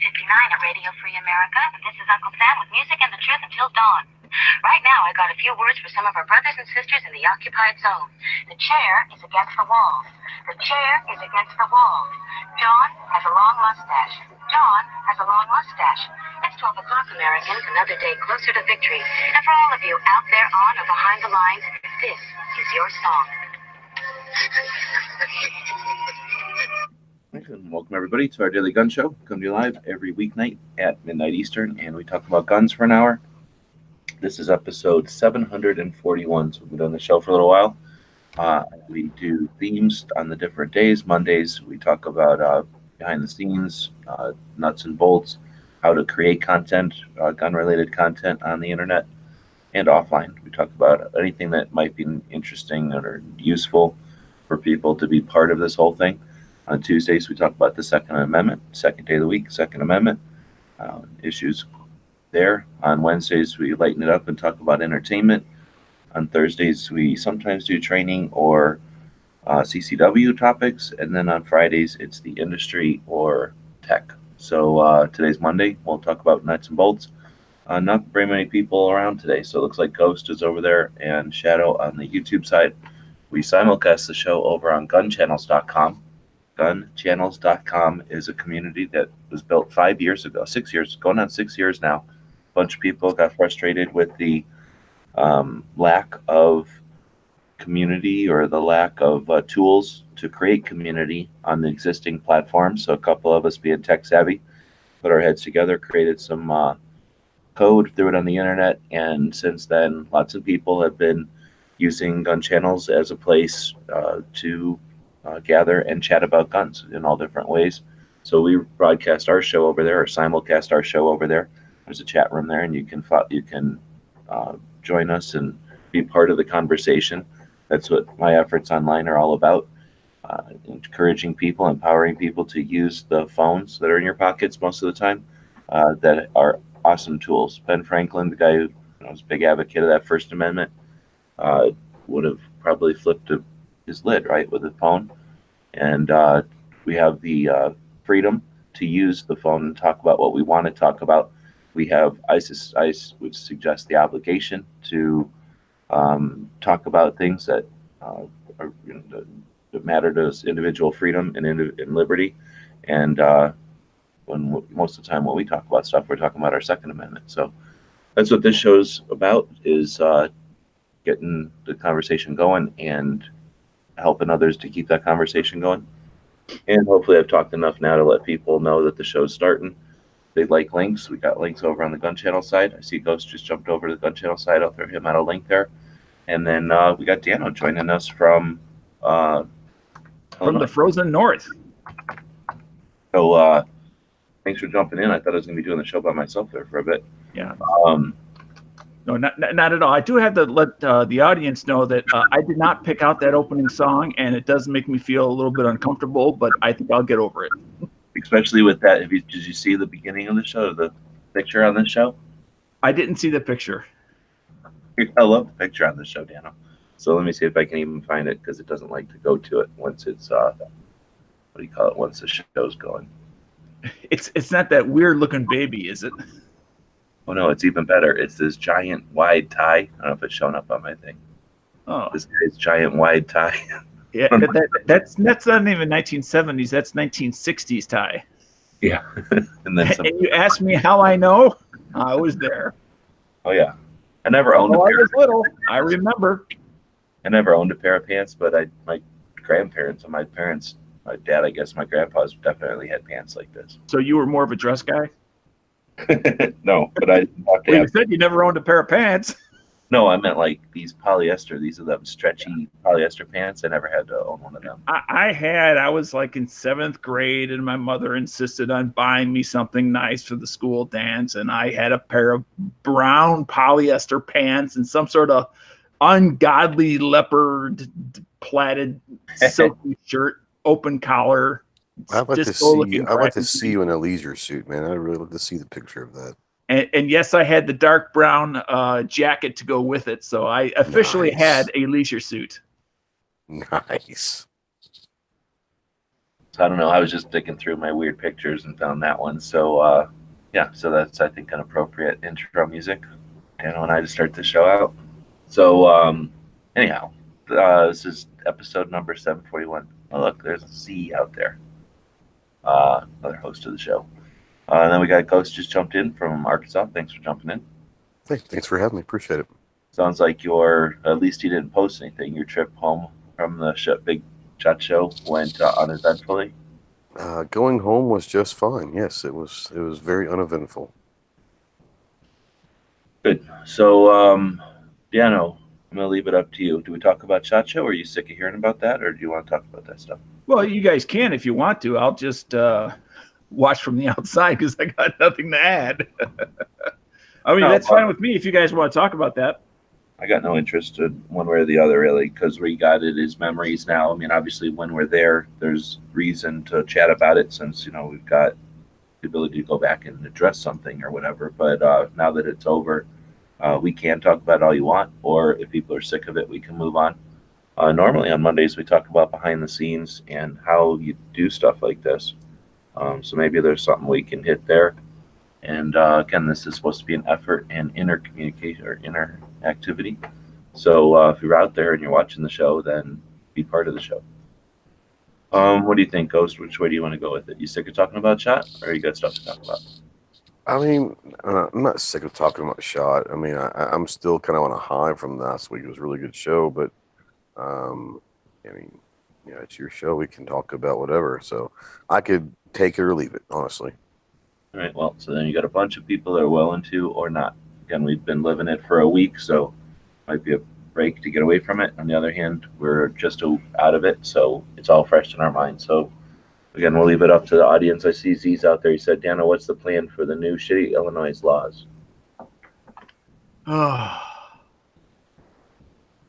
at Radio Free America, and this is Uncle Sam with music and the truth until dawn. Right now, I got a few words for some of our brothers and sisters in the occupied zone. The chair is against the wall. The chair is against the wall. John has a long mustache. John has a long mustache. It's 12 o'clock, Americans, another day closer to victory. And for all of you out there on or behind the lines, this is your song. Welcome everybody to our daily gun show. Come to you live every weeknight at midnight Eastern, and we talk about guns for an hour. This is episode 741, so we've been on the show for a little while. We do themes on the different days. Mondays we talk about behind the scenes, nuts and bolts, how to create content, gun-related content on the internet and offline. We talk about anything that might be interesting or useful for people to be part of this whole thing. On Tuesdays, we talk about the Second Amendment, second day of the week, Second Amendment issues there. On Wednesdays, we lighten it up and talk about entertainment. On Thursdays, we sometimes do training or CCW topics. And then on Fridays, it's the industry or tech. So today's Monday. We'll talk about nuts and bolts. Not very many people around today, so it looks like Ghost is over there and Shadow on the YouTube side. We simulcast the show over on gunchannels.com. Gunchannels.com is a community that was built 5 years ago, 6 years, going on 6 years now. A bunch of people got frustrated with the lack of community or the lack of tools to create community on the existing platforms. So a couple of us, being tech savvy, put our heads together, created some code, threw it on the internet, and since then, lots of people have been using Gun Channels as a place to gather and chat about guns in all different ways. So we broadcast our show over there, or simulcast our show over there. There's a chat room there, and you can join us and be part of the conversation. That's what my efforts online are all about. Encouraging people, empowering people to use the phones that are in your pockets most of the time that are awesome tools. Ben Franklin, the guy who was a big advocate of that First Amendment, would have probably flipped his lid, right, with a phone. And we have the freedom to use the phone and talk about what we want to talk about. We have, I would suggest, the obligation to talk about things that that matter to us, individual freedom and liberty. And when most of the time when we talk about stuff, we're talking about our Second Amendment. So that's what this show's about, is getting the conversation going and helping others to keep that conversation going. And hopefully I've talked enough now to let people know that the show's starting. They like links. We got links over on the Gun Channel side. I see Ghost just jumped over to the Gun Channel side. I'll throw him out a link there. And then we got Dano joining us from the frozen north. So thanks for jumping in. I thought I was going to be doing the show by myself there for a bit. Yeah. No, not at all. I do have to let the audience know that I did not pick out that opening song, and it does make me feel a little bit uncomfortable, but I think I'll get over it. Especially with that. Did you see the beginning of the show, the picture on this show? I didn't see the picture. I love the picture on this show, Dano. So let me see if I can even find it, because it doesn't like to go to it once it's, what do you call it, once the show's going. It's not that weird-looking baby, is it? Oh, no, it's even better. It's this giant wide tie. I don't know if it's showing up on my thing. Oh. This guy's giant wide tie. Yeah, that's not even 1970s. That's 1960s tie. Yeah. And then some. And you asked me how I know? I was there. Oh, yeah. I never owned a pair. I was little. I remember. I never owned a pair of pants, but my grandparents and my parents, my dad, I guess, my grandpa's definitely had pants like this. So you were more of a dress guy? No, but I didn't have to. Well, you said you never owned a pair of pants. No, I meant like these polyester. These are them stretchy polyester pants. I never had to own one of them. I was like in 7th grade, and my mother insisted on buying me something nice for the school dance, and I had a pair of brown polyester pants and some sort of ungodly leopard plaited silky shirt, open collar. I'd like to see you in a leisure suit, man. I'd really love to see the picture of that. And yes, I had the dark brown jacket to go with it, so I officially had a leisure suit. Nice. So I don't know. I was just digging through my weird pictures and found that one. So yeah, so that's, I think, an appropriate intro music. And when I just start the show out. So anyhow, this is episode number 741. Oh, look, there's a Z out there. Another host of the show. And then we got Ghost just jumped in from Arkansas. Thanks for jumping in. Hey, thanks for having me. Appreciate it. Sounds like at least you didn't post anything. Your trip home from the Big Shot Show went uneventfully. Going home was just fine. Yes, it was very uneventful. Good. So, Deano, I'm going to leave it up to you. Do we talk about SHOT Show? Or are you sick of hearing about that? Or do you want to talk about that stuff? Well, you guys can if you want to. I'll just watch from the outside because I got nothing to add. I mean, that's fine with me if you guys want to talk about that. I got no interest in one way or the other, really, because we got it as memories now. I mean, obviously, when we're there, there's reason to chat about it since, we've got the ability to go back and address something or whatever. But now that it's over, we can talk about it all you want, or if people are sick of it, we can move on. Normally on Mondays, we talk about behind the scenes and how you do stuff like this. So maybe there's something we can hit there. And again, this is supposed to be an effort and inner communication or inner activity. So if you're out there and you're watching the show, then be part of the show. What do you think, Ghost? Which way do you want to go with it? You sick of talking about SHOT, or you got stuff to talk about? I mean, I'm not sick of talking about SHOT. I mean, I'm still kind of on a high from last week. It was a really good show, but I mean, it's your show. We can talk about whatever. So I could take it or leave it, honestly. All right, well, so then you got a bunch of people that are well into or not. Again, we've been living it for a week, so might be a break to get away from it. On the other hand, we're just out of it, so it's all fresh in our minds. So again, we'll leave it up to the audience. I see Z's out there. He said, Dana, what's the plan for the new shitty Illinois laws?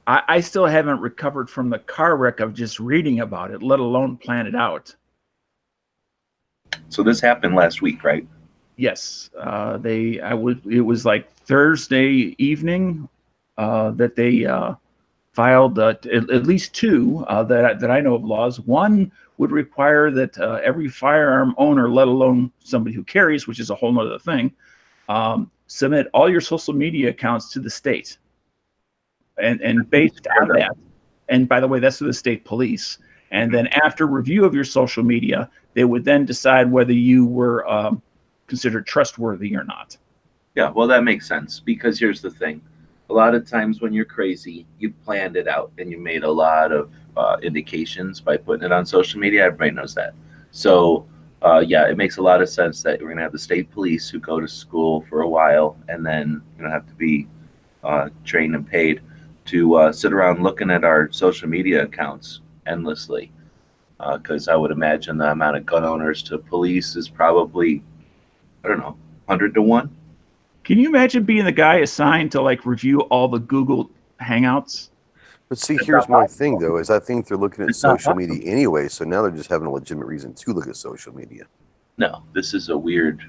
I still haven't recovered from the car wreck of just reading about it, let alone plan it out. So this happened last week, right? Yes, it was like Thursday evening that they filed at least two that I know of laws. One would require that every firearm owner, let alone somebody who carries, which is a whole nother thing, submit all your social media accounts to the state. And based on that, and by the way, that's to the state police. And then after review of your social media, they would then decide whether you were considered trustworthy or not. Yeah, well, that makes sense, because here's the thing. A lot of times when you're crazy, you planned it out and you made a lot of indications by putting it on social media. Everybody knows that. So, yeah, it makes a lot of sense that we're going to have the state police who go to school for a while and then have to be trained and paid to sit around looking at our social media accounts endlessly. Because I would imagine the amount of gun owners to police is probably, I don't know, 100 to 1. Can you imagine being the guy assigned to review all the Google Hangouts? But see, here's my thing, though, is I think they're looking at social media anyway, so now they're just having a legitimate reason to look at social media. No, this is a weird...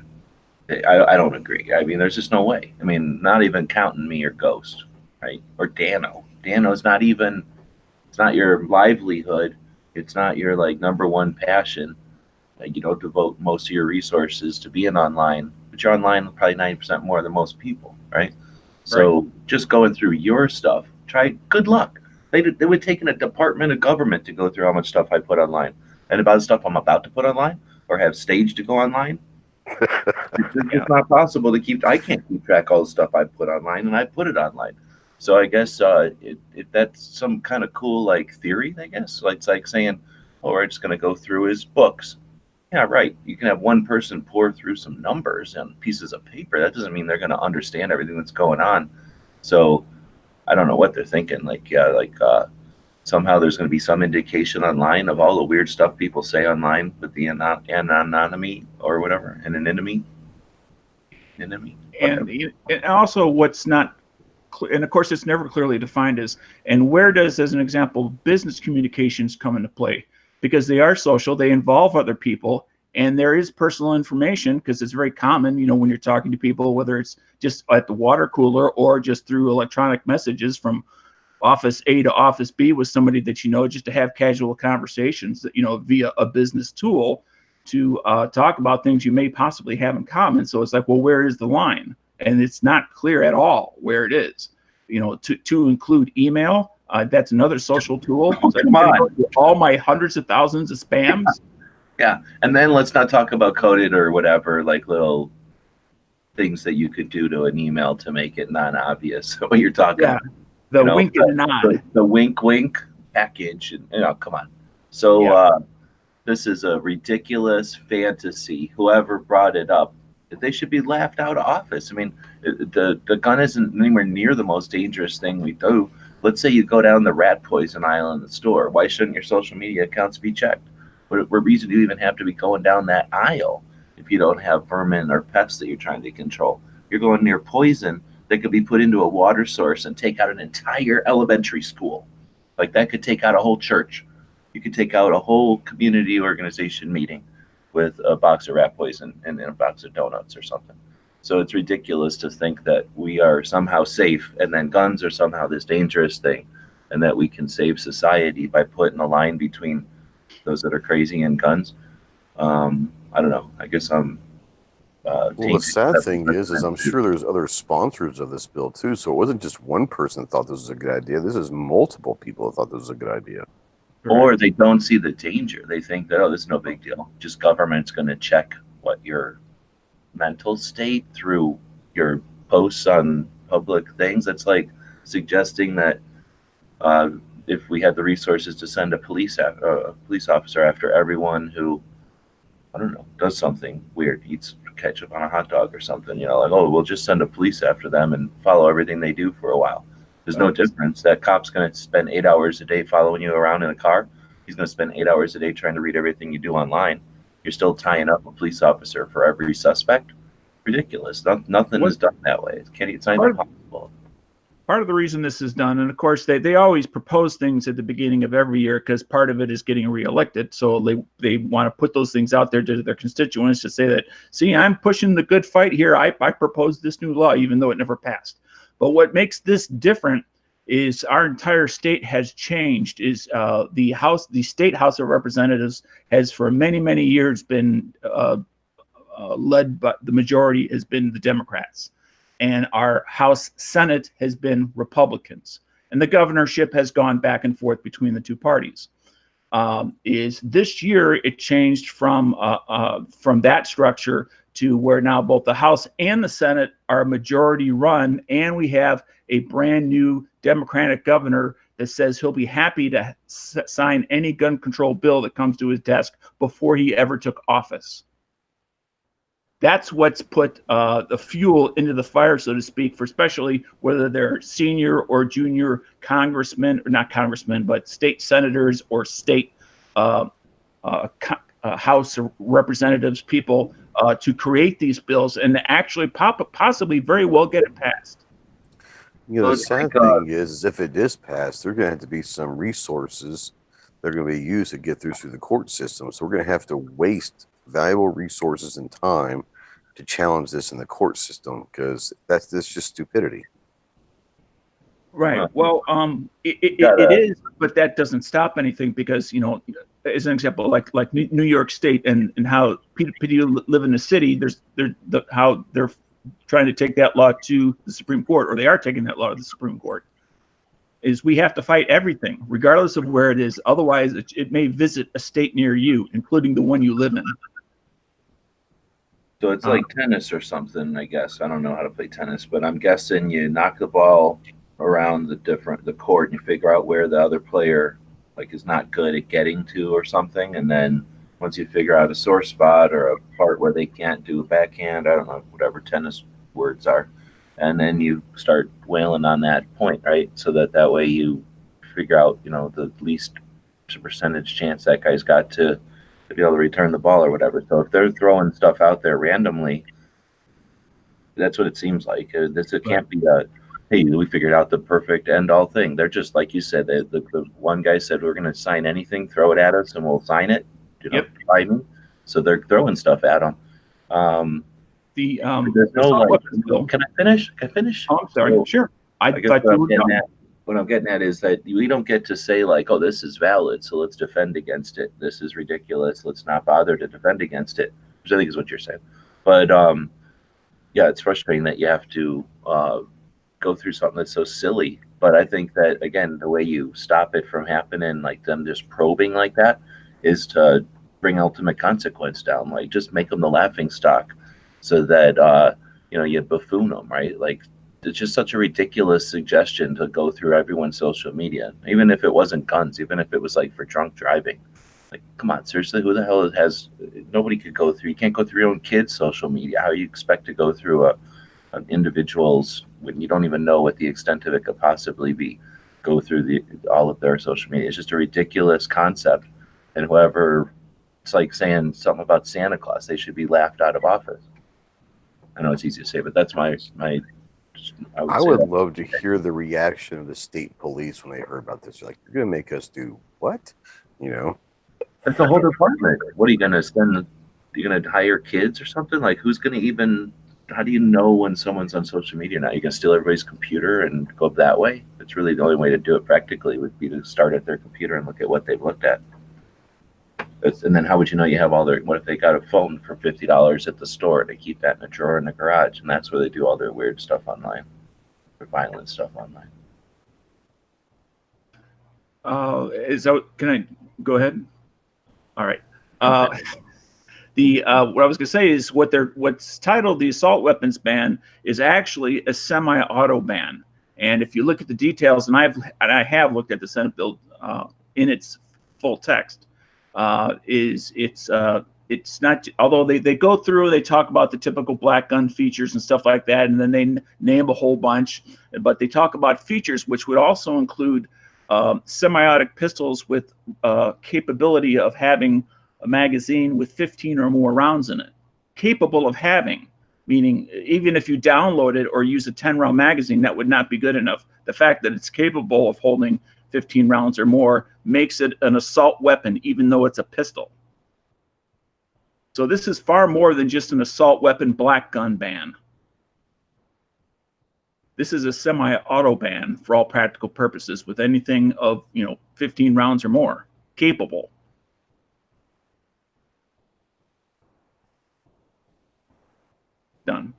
I don't agree. I mean, there's just no way. I mean, not even counting me or Ghost, right? Or Dano. Dano's not even... It's not your livelihood. It's not your, number one passion. You don't devote most of your resources to being online, but you're online probably 90% more than most people, right? So just going through your stuff, good luck. They would take in a department of government to go through how much stuff I put online. And about the stuff I'm about to put online or have staged to go online, it's just not possible to keep. I can't keep track of all the stuff I put online, and I put it online. So I guess if that's some kind of cool theory, I guess it's like saying, oh, we're just going to go through his books. Yeah, right. You can have one person pour through some numbers and pieces of paper. That doesn't mean they're going to understand everything that's going on. So I don't know what they're thinking. Somehow there's going to be some indication online of all the weird stuff people say online with the anonymity or whatever, and anonymity. And also what's not, and of course it's never clearly defined as, and where does, as an example, business communications come into play? Because they are social, they involve other people, and there is personal information, because it's very common, when you're talking to people, whether it's just at the water cooler or just through electronic messages from office A to office B with somebody that you know, just to have casual conversations, that, you know, via a business tool to talk about things you may possibly have in common. So it's like, well, where is the line? And it's not clear at all where it is. You know, to include email, that's another social tool. Oh, So come on. go through all my hundreds of thousands of spams. Yeah, and then let's not talk about coded or whatever, like little things that you could do to an email to make it non-obvious what you're talking Yeah, about. the You know, wink and nod. the wink wink package, and come on. So Yeah. this is a ridiculous fantasy. Whoever brought it up, they should be laughed out of office. I mean, the gun isn't anywhere near the most dangerous thing we do. Let's say you go down the rat poison aisle in the store. Why shouldn't your social media accounts be checked? What reason do you even have to be going down that aisle if you don't have vermin or pests that you're trying to control? You're going near poison that could be put into a water source and take out an entire elementary school. Like that could take out a whole church. You could take out a whole community organization meeting with a box of rat poison and a box of donuts or something. So it's ridiculous to think that we are somehow safe and then guns are somehow this dangerous thing and that we can save society by putting a line between those that are crazy and guns. I don't know. I guess I'm. Well, the sad thing is I'm sure there's other sponsors of this bill too. So it wasn't just one person thought this was a good idea. This is multiple people that thought this was a good idea. Or they don't see the danger. They think that, oh, this is no big deal. Just government's going to check what your mental state through your posts on public things. That's like suggesting that if we had the resources to send a police officer after everyone who, I don't know, does something weird, eats ketchup on a hot dog or something, you know, like, oh, we'll just send a police after them and follow everything they do for a while. There's no difference. That cop's going to spend 8 hours a day following you around in a car. He's going to spend 8 hours a day trying to read everything you do online. You're still tying up a police officer for every suspect. Ridiculous. Nothing is done that way. It's not even possible. Part of the reason this is done, and of course they always propose things at the beginning of every year because part of it is getting reelected. So they want to put those things out there to their constituents to say that, see, I'm pushing the good fight here. I proposed this new law, even though it never passed. But what makes this different is our entire state has changed. Is the state House of Representatives has for many years been led by the majority has been the Democrats, and our House Senate has been Republicans, and the governorship has gone back and forth between the two parties. Is this year it changed from that structure to where now both the House and the Senate are majority run, and we have a brand new Democratic governor that says he'll be happy to sign any gun control bill that comes to his desk before he ever took office. That's what's put the fuel into the fire, so to speak, for especially whether they're senior or junior congressmen, or not congressmen, but state senators or state House of Representatives people to create these bills and to actually possibly very well get it passed. You know, the sad thing is if it is passed, there are going to have to be some resources that are going to be used to get through the court system. So we're going to have to waste valuable resources and time to challenge this in the court system because that's just stupidity. Right. Well, it is, but that doesn't stop anything because, you know, as an example, like New York State and how people live in the city, how they're trying to take that law to the Supreme Court, or they are taking that law to the Supreme Court, is we have to fight everything, regardless of where it is. Otherwise, it may visit a state near you, including the one you live in. So it's like tennis or something, I guess. I don't know how to play tennis, but I'm guessing you knock the ball around the court and you figure out where the other player is not good at getting to or something, and then once you figure out a sore spot or a part where they can't do a backhand, I don't know, whatever tennis words are, and then you start wailing on that point, right? So that way you figure out, you know, the least percentage chance that guy's got to be able to return the ball or whatever. So if they're throwing stuff out there randomly, that's what it seems like. It can't be a, hey, we figured out the perfect end-all thing. They're just, like you said, the one guy said, we're going to sign anything, throw it at us, and we'll sign it. You know, try me. So they're throwing stuff at them. There's no, can I finish? Oh, I'm sorry. Sure. I thought you were done. what I'm getting at is that we don't get to say like, oh, this is valid, so let's defend against it. This is ridiculous. Let's not bother to defend against it, which I think is what you're saying. But yeah, it's frustrating that you have to go through something that's so silly. But I think that, again, the way you stop it from happening, like them just probing like that, is to bring ultimate consequence down. Like, just make them the laughing stock so that, you buffoon them, right? Like, it's just such a ridiculous suggestion to go through everyone's social media, even if it wasn't guns, even if it was like for drunk driving. Like, come on, seriously, who the hell has? Nobody could go through. You can't go through your own kids' social media. How you expect to go through an individual's when you don't even know what the extent of it could possibly be? Go through all of their social media. It's just a ridiculous concept. And whoever, it's like saying something about Santa Claus. They should be laughed out of office. I know it's easy to say, but that's my. I would love to hear the reaction of the state police when they heard about this. Like, you're going to make us do what? You know? That's a whole department. What are you going to spend? Are you going to hire kids or something? Like, who's going to even? How do you know when someone's on social media now? You can steal everybody's computer and go that way. It's really the only way to do it practically would be to start at their computer and look at what they've looked at. And then how would you know you have all their? What if they got a phone for $50 at the store? They keep that in a drawer in the garage, and that's where they do all their weird stuff online, their violent stuff online. Can I go ahead? All right. What I was going to say is what's titled the assault weapons ban is actually a semi-auto ban. And if you look at the details, and I have looked at the Senate bill in its full text, it's not, although they go through, they talk about the typical black gun features and stuff like that, and then they name a whole bunch, but they talk about features which would also include semi-automatic pistols with capability of having a magazine with 15 or more rounds in it. Capable of having, meaning even if you download it or use a 10-round magazine, that would not be good enough. The fact that it's capable of holding 15 rounds or more makes it an assault weapon, even though it's a pistol. So this is far more than just an assault weapon black gun ban. This is a semi-auto ban for all practical purposes with anything of 15 rounds or more capable. Done.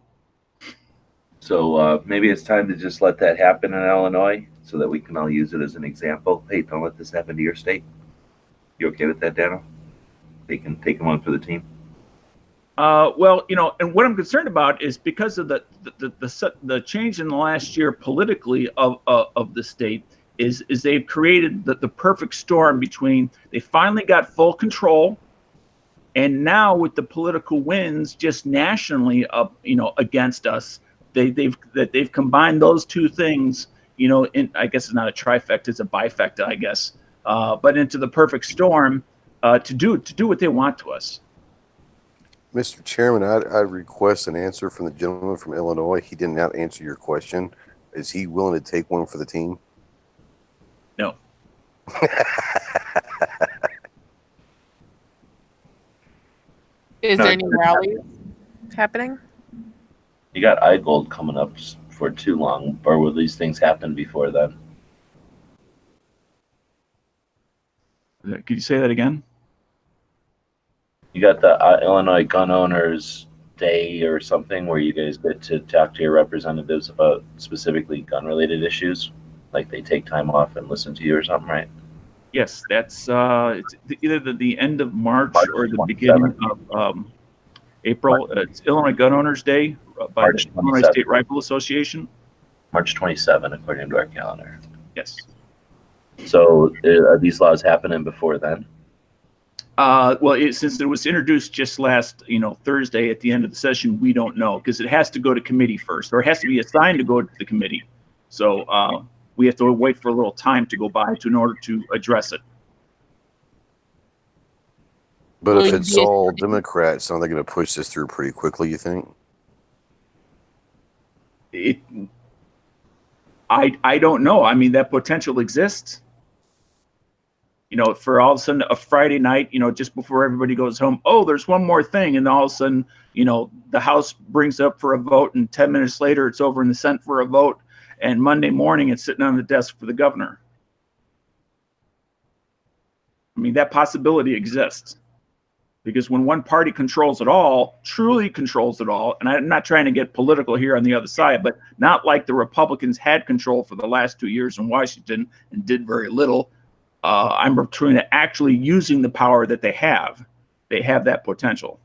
So maybe it's time to just let that happen in Illinois so that we can all use it as an example. Hey, don't let this happen to your state. You okay with that, Dano? They can take them on for the team. Well, and what I'm concerned about is because of the change in the last year politically of the state is they've created the perfect storm between they finally got full control, and now with the political winds just nationally up against us, they've combined those two things, I guess it's not a trifecta, it's a bifecta, I guess, but into the perfect storm to do what they want to us. Mr. Chairman, I request an answer from the gentleman from Illinois. He did not answer your question. Is he willing to take one for the team? No. Is there any rallies happening? You got iGold coming up for too long, or will these things happen before then? Could you say that again? You got the Illinois Gun Owners Day or something where you guys get to talk to your representatives about specifically gun-related issues, like they take time off and listen to you or something, right? Yes, that's it's either the end of March or the beginning of April. It's Illinois Gun Owners Day by the Illinois State Rifle Association. March 27, according to our calendar. Yes. So are these laws happening before then? Well, since it was introduced just last, Thursday at the end of the session, we don't know because it has to go to committee first, or it has to be assigned to go to the committee. So we have to wait for a little time to go by in order to address it. But if it's all Democrats, aren't they going to push this through pretty quickly, you think? I don't know. I mean, that potential exists. For all of a sudden a Friday night, just before everybody goes home, oh, there's one more thing. And all of a sudden, the House brings up for a vote and 10 minutes later it's over in the Senate for a vote. and Monday morning it's sitting on the desk for the governor. I mean, that possibility exists. Because when one party controls it all, truly controls it all, and I'm not trying to get political here on the other side, but not like the Republicans had control for the last 2 years in Washington and did very little. I'm referring to actually using the power that they have. They have that potential.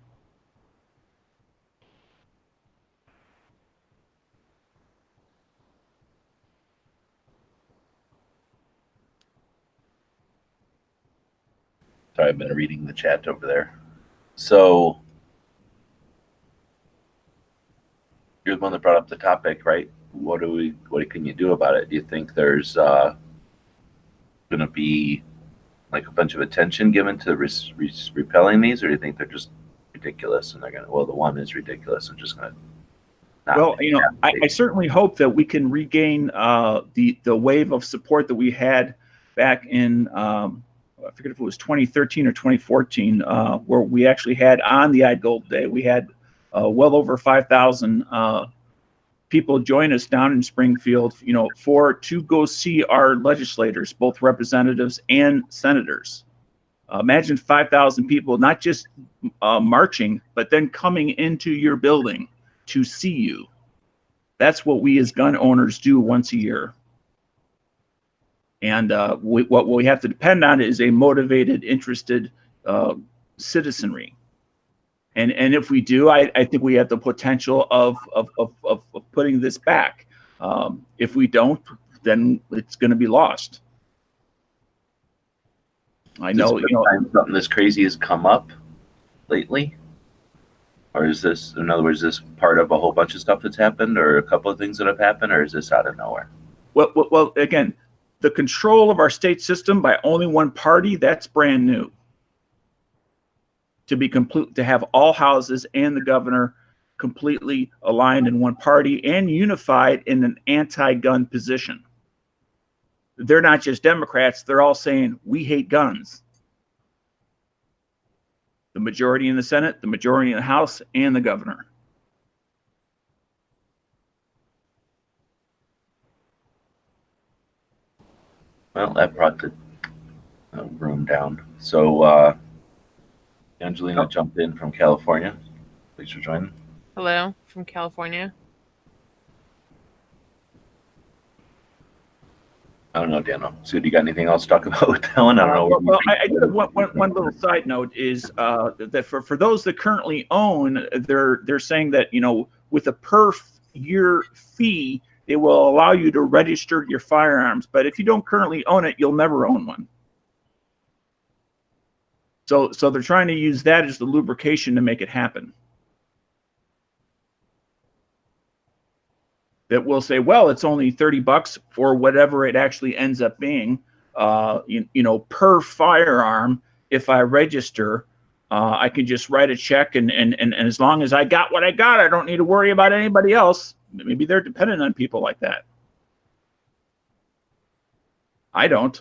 Sorry, I've been reading the chat over there. So you're the one that brought up the topic, right? What can you do about it? Do you think there's going to be like a bunch of attention given to repelling these, or do you think they're just ridiculous and they're going to, well, the one is ridiculous and just going to not? Well, you know, I certainly hope that we can regain the wave of support that we had back in, I forget if it was 2013 or 2014, where we actually had on the I'd Gold Day, we had well over 5,000 people join us down in Springfield, you know, to go see our legislators, both representatives and senators. Imagine 5,000 people, not just marching, but then coming into your building to see you. That's what we as gun owners do once a year. And what we have to depend on is a motivated, interested citizenry. And if we do, I think we have the potential of putting this back. If we don't, then it's going to be lost. I know, you know, something this crazy has come up lately, or is this, in other words, this part of a whole bunch of stuff that's happened, or a couple of things that have happened, or is this out of nowhere? Well, again, the control of our state system by only one party, that's brand new. To have all houses and the governor completely aligned in one party and unified in an anti-gun position. They're not just Democrats, they're all saying, we hate guns. The majority in the Senate, the majority in the House, and the governor. Well, that brought the room down. So Angelina jumped in from California. Thanks for joining. Hello from California. I don't know, Daniel. So, do you got anything else to talk about with that one? I don't know. Well, I do have one little side note is that for those that currently own, they're saying that, you know, with a per year fee, they will allow you to register your firearms. But if you don't currently own it, you'll never own one. So they're trying to use that as the lubrication to make it happen. That will say, well, it's only $30 for whatever it actually ends up being, you know, per firearm. If I register, I can just write a check, and as long as I got what I got, I don't need to worry about anybody else. Maybe they're dependent on people like that. I don't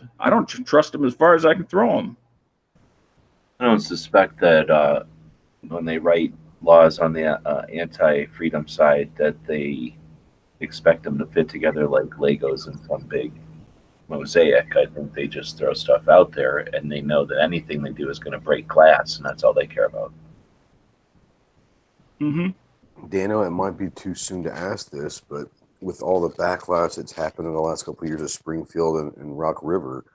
trust them as far as I can throw them. I don't suspect that when they write laws on the anti-freedom side that they expect them to fit together like Legos in some big mosaic. I think they just throw stuff out there, and they know that anything they do is going to break glass, and that's all they care about. Mm-hmm. Dano, it might be too soon to ask this, but with all the backlash that's happened in the last couple of years at Springfield and Rock River,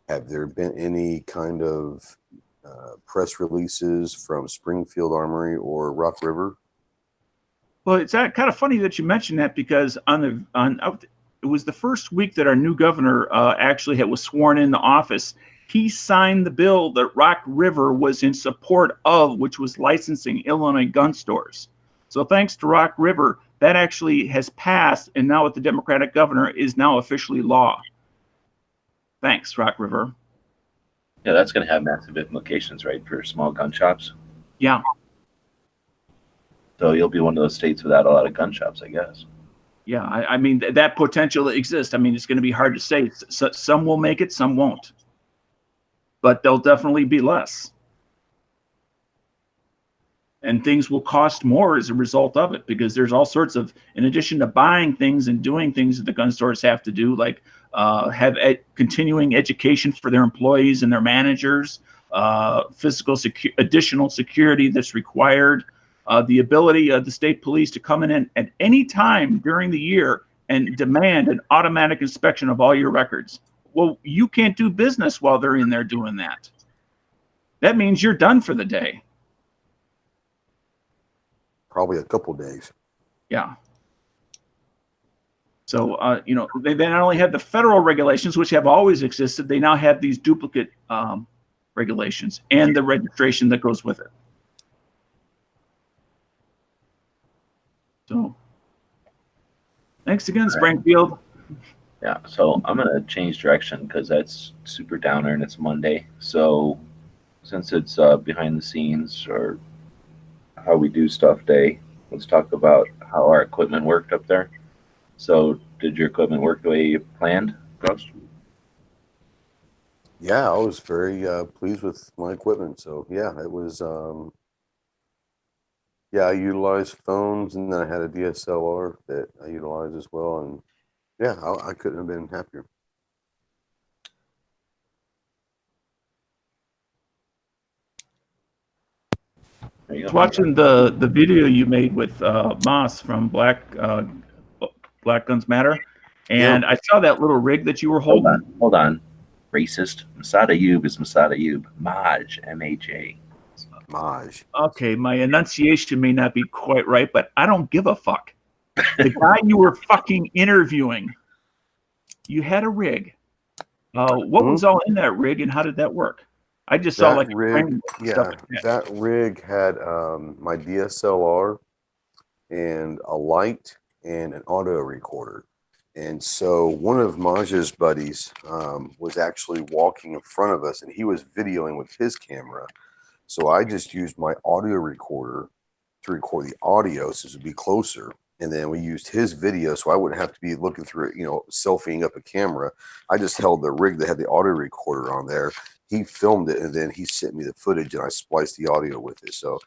have there been any kind of press releases from Springfield Armory or Rock River? Well, it's kind of funny that you mentioned that, because it was the first week that our new governor actually was sworn into office. He signed the bill that Rock River was in support of, which was licensing Illinois gun stores. So thanks to Rock River, that actually has passed, and now with the Democratic governor is now officially law. Thanks, Rock River. Yeah, that's going to have massive implications, right, for small gun shops. Yeah. So you'll be one of those states without a lot of gun shops, I guess. Yeah, I mean, that potential exists. I mean, it's going to be hard to say. Some will make it, some won't. But there'll definitely be less. and things will cost more as a result of it, because there's all sorts of, in addition to buying things and doing things that the gun stores have to do, like have continuing education for their employees and their managers, additional security that's required, the ability of the state police to come in at any time during the year and demand an automatic inspection of all your records. Well, you can't do business while they're in there doing that. That means you're done for the day. Probably a couple days. Yeah. So, they not only have the federal regulations, which have always existed, they now have these duplicate regulations and the registration that goes with it. So, thanks again, Springfield. Yeah, so I'm going to change direction because that's super downer and it's Monday. So, since it's behind the scenes or how we do stuff day, let's talk about how our equipment worked up there. So, did your equipment work the way you planned, Ghost? Yeah, I was very pleased with my equipment. So yeah, it was. Yeah, I utilized phones, and then I had a DSLR that I utilized as well. And yeah, I couldn't have been happier. There you I was go. watching the video you made with Moss from Black Guns Matter, and I saw that little rig that you were holding. Hold on. Racist. Masada Yub is Masada Yub. Maj, M-A-J. Maj. Okay, my enunciation may not be quite right, but I don't give a fuck. The guy you were fucking interviewing, you had a rig. What was all in that rig, and how did that work? I just saw like rig. Stuff Yeah, like that rig had my DSLR and a light and an audio recorder. And so one of Maj's buddies was actually walking in front of us, and he was videoing with his camera. So I just used my audio recorder to record the audio so it would be closer. And then we used his video so I wouldn't have to be looking through it, selfieing up a camera. I just held the rig that had the audio recorder on there. He filmed it, and then he sent me the footage, and I spliced the audio with it. So,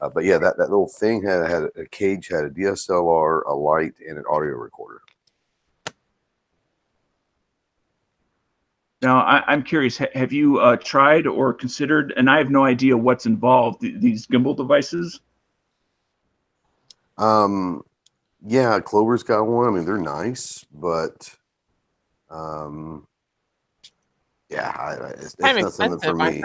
but yeah, that little thing had a cage, had a DSLR, a light, and an audio recorder. Now, I'm curious, have you tried or considered, and I have no idea what's involved, these gimbal devices? Yeah, Clover's got one. I mean, they're nice, but yeah, it's not something for me.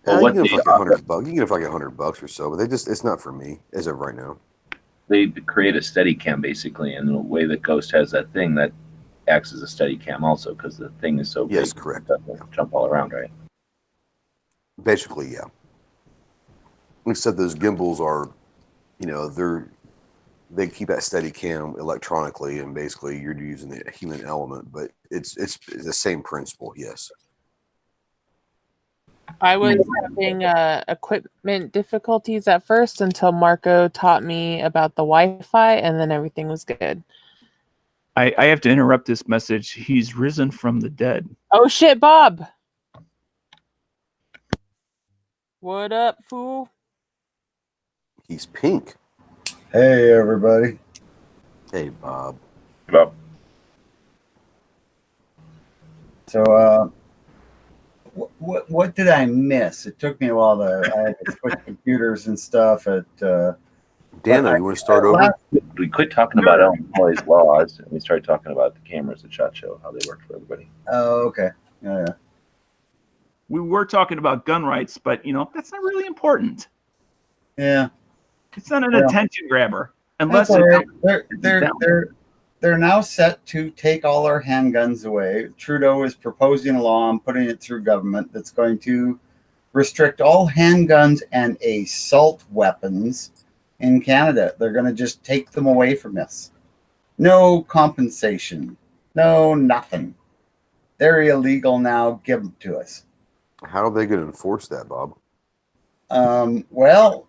Well, you can get it for like $100. You can get it for like $100 or so, but it's not for me as of right now. They create a steady cam basically, and the way that Ghost has that thing that acts as a steady cam also, because the thing is so big. Yes, correct. It doesn't jump all around, right? Basically, yeah. Except those gimbals are, they keep that steady cam electronically, and basically you're using the human element, but it's the same principle, yes. I was having equipment difficulties at first until Marco taught me about the Wi-Fi, and then everything was good. I have to interrupt this message. He's risen from the dead. Oh shit, Bob! What up, fool? He's pink. Hey, everybody. Hey, Bob. Bob. So, what did I miss? It took me a while I had to switch computers and stuff. Dana, you want to start over? We quit talking about Illinois' laws, and we started talking about the cameras at SHOT Show, how they work for everybody. Oh, okay. Yeah. We were talking about gun rights, but that's not really important. Yeah. It's not an attention grabber, unless all right. They're now set to take all our handguns away. Trudeau is proposing a law and putting it through government that's going to restrict all handguns and assault weapons in Canada. They're going to just take them away from us. No compensation. No nothing. They're illegal now. Give them to us. How are they going to enforce that, Bob? Well,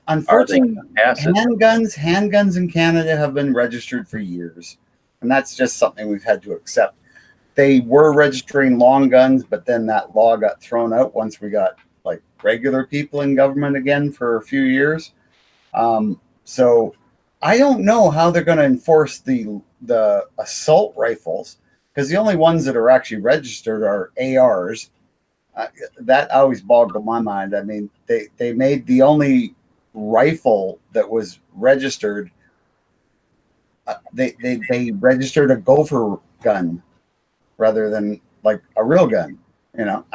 unfortunately, handguns in Canada have been registered for years, and that's just something we've had to accept. They were registering long guns, but then that law got thrown out once we got like regular people in government again for a few years. So I don't know how they're going to enforce the assault rifles, because the only ones that are actually registered are ARs. That always boggled my mind. I mean, they made the only rifle that was registered. They registered a gopher gun rather than like a real gun. You know,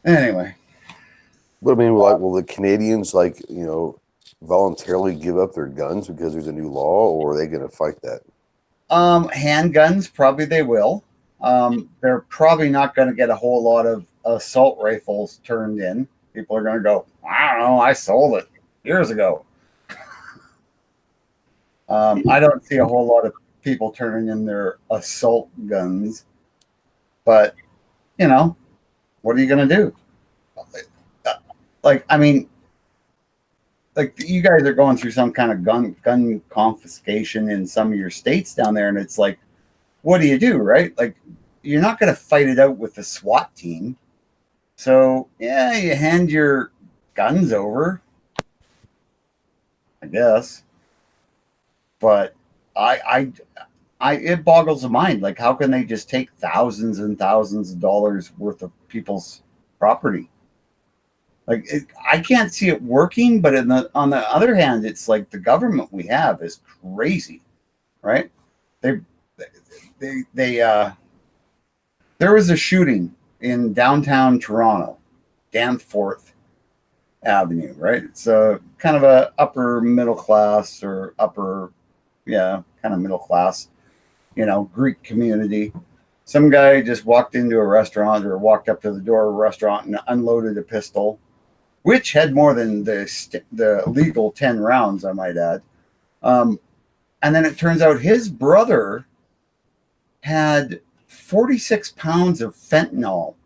anyway. But I mean, like, will the Canadians, like, voluntarily give up their guns because there's a new law, or are they going to fight that? Handguns, probably they will. They're probably not going to get a whole lot of assault rifles turned in. People are going to go, I don't know, I sold it years ago. I don't see a whole lot of people turning in their assault guns. But, what are you going to do? Like, I mean, like you guys are going through some kind of gun confiscation in some of your states down there, and it's like, what do you do, right? Like, you're not going to fight it out with the SWAT team. So yeah, you hand your guns over, I guess. But it boggles the mind. Like, how can they just take thousands and thousands of dollars worth of people's property? Like, I can't see it working, but on the other hand, it's like the government we have is crazy, right? There was a shooting in downtown Toronto, Danforth Avenue, right? It's a kind of a upper middle class or kind of middle class, Greek community. Some guy just walked into a restaurant or walked up to the door of a restaurant and unloaded a pistol, which had more than the legal 10 rounds, I might add. And then it turns out his brother had 46 pounds of fentanyl,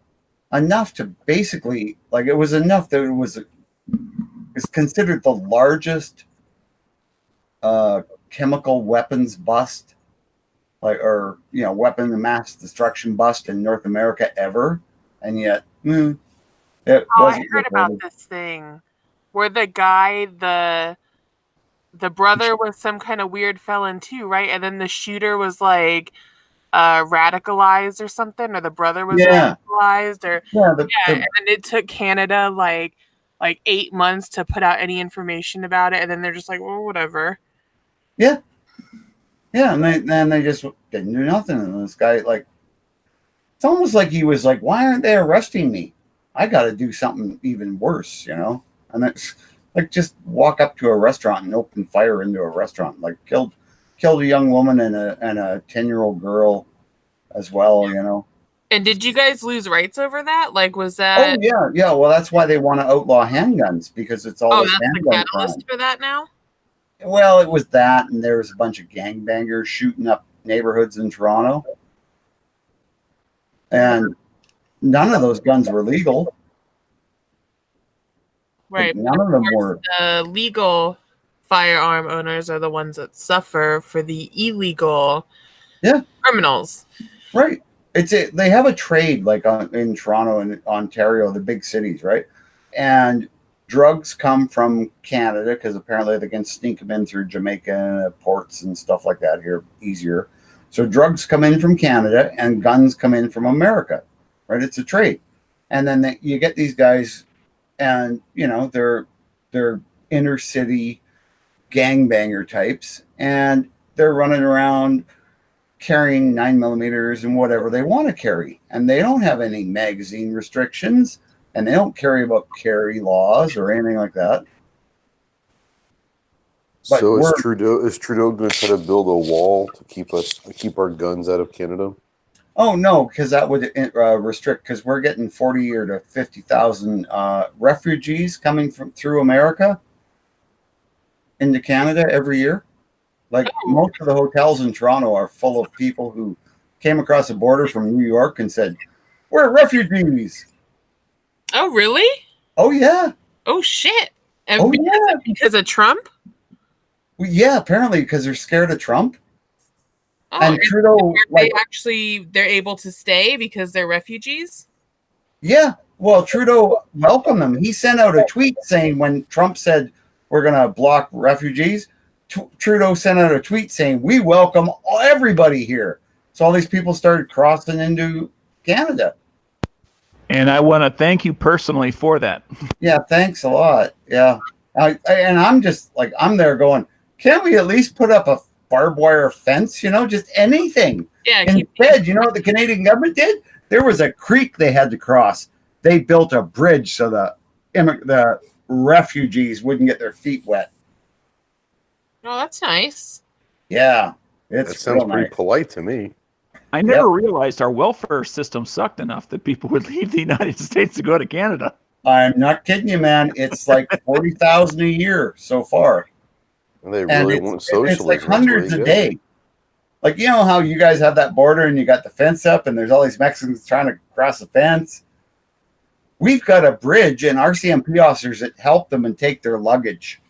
enough to basically, like, it was enough that it's considered the largest chemical weapons bust, weapon of mass destruction bust in North America ever. And yet, I heard about this thing where the guy, the brother was some kind of weird felon too, right? And then the shooter was like radicalized or something, or the brother was radicalized, or and then it took Canada like 8 months to put out any information about it, and then they're just like, well, whatever. Yeah, and they just didn't do nothing. And this guy, like, it's almost like he was like, why aren't they arresting me? I got to do something even worse, And it's like, just walk up to a restaurant and open fire into a restaurant, like killed a young woman and a 10-year-old girl as well, And did you guys lose rights over that? Like, was that? Oh yeah. Well, that's why they want to outlaw handguns, because it's all. Oh, that's the catalyst for that now. Well, it was that, and there was a bunch of gangbangers shooting up neighborhoods in Toronto, and none of those guns were legal. Right. Like, none of them were. The legal firearm owners are the ones that suffer for the illegal criminals. Right. They have a trade, like, in Toronto and Ontario, the big cities, right? And drugs come from Canada because apparently they can sneak them in through Jamaica ports and stuff like that here easier. So drugs come in from Canada and guns come in from America, right? It's a trade. And then you get these guys, and they're inner city gangbanger types, and they're running around carrying 9mm and whatever they want to carry, and they don't have any magazine restrictions, and they don't carry laws or anything like that. But so is Trudeau going to try to build a wall to keep our guns out of Canada? Oh no, because that would restrict. Because we're getting 40 or to 50,000 refugees coming through America into Canada every year. Like, most of the hotels in Toronto are full of people who came across the border from New York and said, "We're refugees." Oh, really? Oh yeah. Oh shit. And because of Trump? Well, yeah, apparently because they're scared of Trump. Oh, and Trudeau, they're able to stay because they're refugees? Yeah. Well, Trudeau welcomed them. He sent out a tweet saying when Trump said we're going to block refugees, Trudeau sent out a tweet saying we welcome everybody here. So all these people started crossing into Canada. And I want to thank you personally for that. Yeah, thanks a lot. Yeah. And I'm just like, I'm there going, can't we at least put up a barbed wire fence, just anything? Yeah. Instead, you know what the Canadian government did? There was a creek they had to cross. They built a bridge so the refugees wouldn't get their feet wet. Oh, that's nice. Yeah. That sounds pretty polite to me. I never realized our welfare system sucked enough that people would leave the United States to go to Canada. I'm not kidding you, man. It's like 40,000 a year so far. And they really want socialism. It's like hundreds a day. Like, you know how you guys have that border and you got the fence up and there's all these Mexicans trying to cross the fence? We've got a bridge and RCMP officers that help them and take their luggage.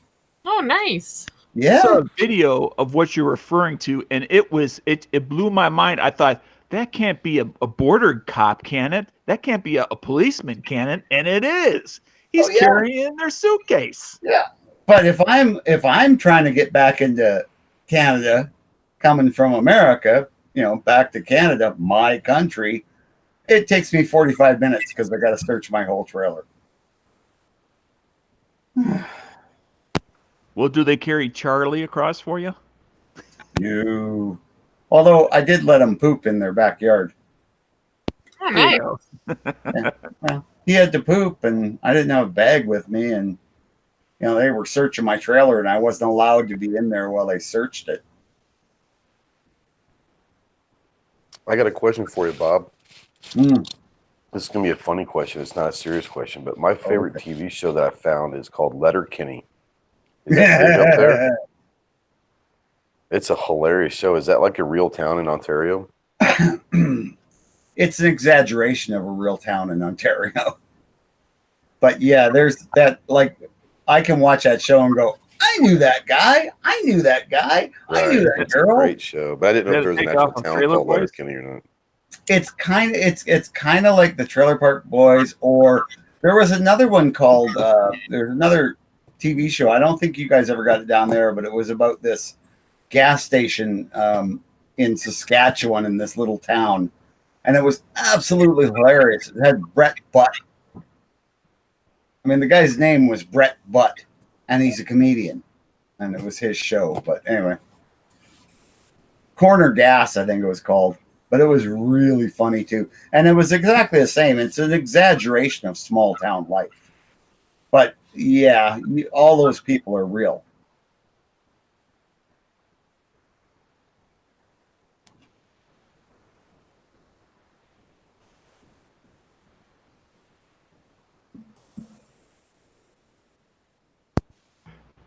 Oh, nice. Yeah. I saw a video of what you're referring to, and it blew my mind. I thought, that can't be a border cop, can it? That can't be a policeman, can it? And it is. He's carrying their suitcase. Yeah. But if I'm trying to get back into Canada, coming from America, back to Canada, my country, it takes me 45 minutes because I got to search my whole trailer. Well, do they carry Charlie across for you? No. Although I did let him poop in their backyard. Oh, nice. Yeah. Well, he had to poop, and I didn't have a bag with me, and they were searching my trailer, and I wasn't allowed to be in there while they searched it. I got a question for you, Bob. Mm. This is going to be a funny question. It's not a serious question, but my favorite TV show that I found is called Letterkenny. Is that up there? It's a hilarious show. Is that like a real town in Ontario? It's an exaggeration of a real town in Ontario. But yeah, there's that, like, I can watch that show and go, I knew that guy. I knew that guy. Right. I knew that It's girl. A great show, but I didn't know if there was an actual town called Letterkenny or not. It's kind of like the Trailer Park Boys, or there was another one called there's another TV show. I don't think you guys ever got it down there, but it was about this gas station in Saskatchewan in this little town, and it was absolutely hilarious. It had Brett Butt. I mean, the guy's name was Brett Butt, and he's a comedian, and it was his show. But anyway, Corner Gas, I think it was called. But it was really funny too. And it was exactly the same. It's an exaggeration of small town life. But yeah, all those people are real.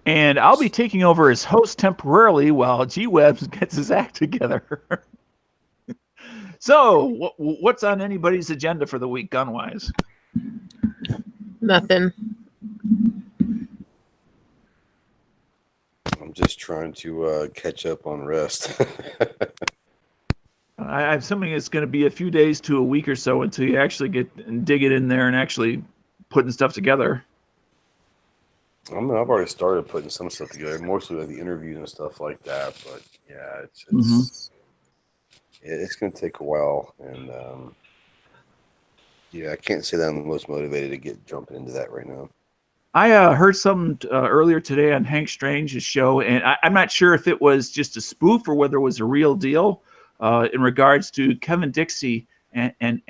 And I'll be taking over as host temporarily while G-Webs gets his act together. So, what's on anybody's agenda for the week, gun-wise? Nothing. I'm just trying to catch up on rest. I'm assuming it's going to be a few days to a week or so until you actually get and dig it in there and actually putting stuff together. I mean, I've already started putting some stuff together, mostly like the interviews and stuff like that. But yeah, it's going to take a while, and I can't say that I'm the most motivated to get jumping into that right now. I heard something earlier today on Hank Strange's show, and I'm not sure if it was just a spoof or whether it was a real deal in regards to Kevin Dixie and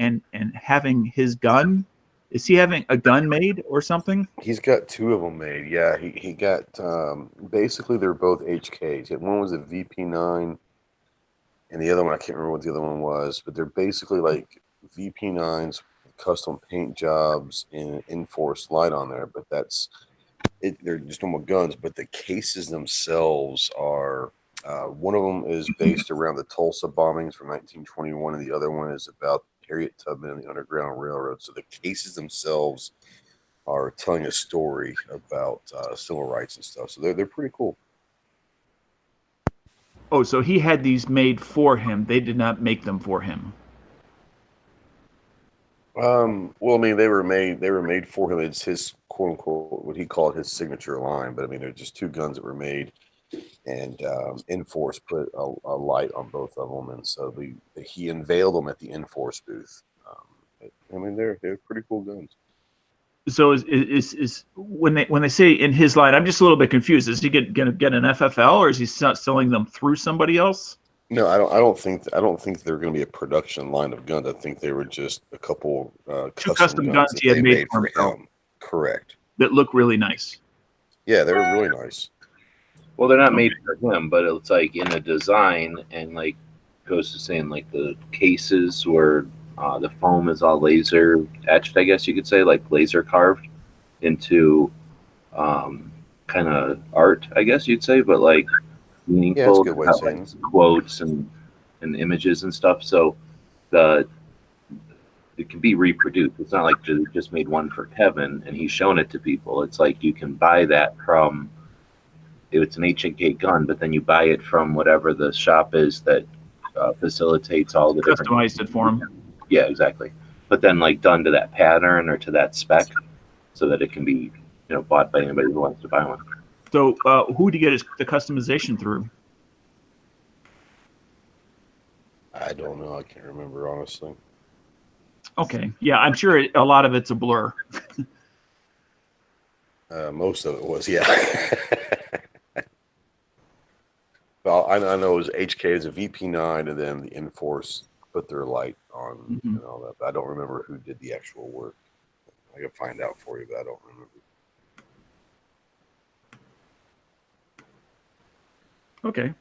having his gun. Is he having a gun made or something? He's got two of them made. Yeah, he got basically they're both HKs. One was a VP9, and the other one I can't remember what the other one was, but they're basically like VP9s, custom paint jobs, and an enforced light on there. But that's it. They're just normal guns, but the cases themselves are. One of them is based around the Tulsa bombings from 1921, and the other one is about Harriet Tubman and the Underground Railroad. So the cases themselves are telling a story about civil rights and stuff. So they're pretty cool. Oh, so he had these made for him. They did not make them for him. Well, I mean, they were made for him. It's his quote unquote what he called his signature line. But I mean, they're just two guns that were made, and Enforce put a light on both of them, and so he unveiled them at the Enforce booth. I mean, they're pretty cool guns. So is when they say in his line, I'm just a little bit confused. Is he gonna get an FFL, or is he selling them through somebody else? No, I don't think they're going to be a production line of guns. I think they were just a couple custom guns that he had they made for himself. him. Correct. That look really nice. Yeah, they're really nice. Well, they're not made for him, but it's like in a design, and like goes to saying like the cases where the foam is all laser etched, I guess you could say, like laser carved into kind of art, I guess you'd say, but like meaningful. Yeah, that's a good way of saying like, quotes and images and stuff. So it can be reproduced. It's not like just made one for Kevin and he's shown it to people. It's like you can buy that from. It's an H&K gun, but then you buy it from whatever the shop is that facilitates all the different. Customized it for him. Yeah, exactly. But then like done to that pattern or to that spec, so that it can be bought by anybody who wants to buy one. So who do you get the customization through? I don't know. I can't remember honestly. Okay, yeah, I'm sure a lot of it's a blur. Most of it was, yeah. Well, I know it was HK as a VP9, and then the Enforce put their light on and all that. But I don't remember who did the actual work. I can find out for you, but I don't remember. Okay.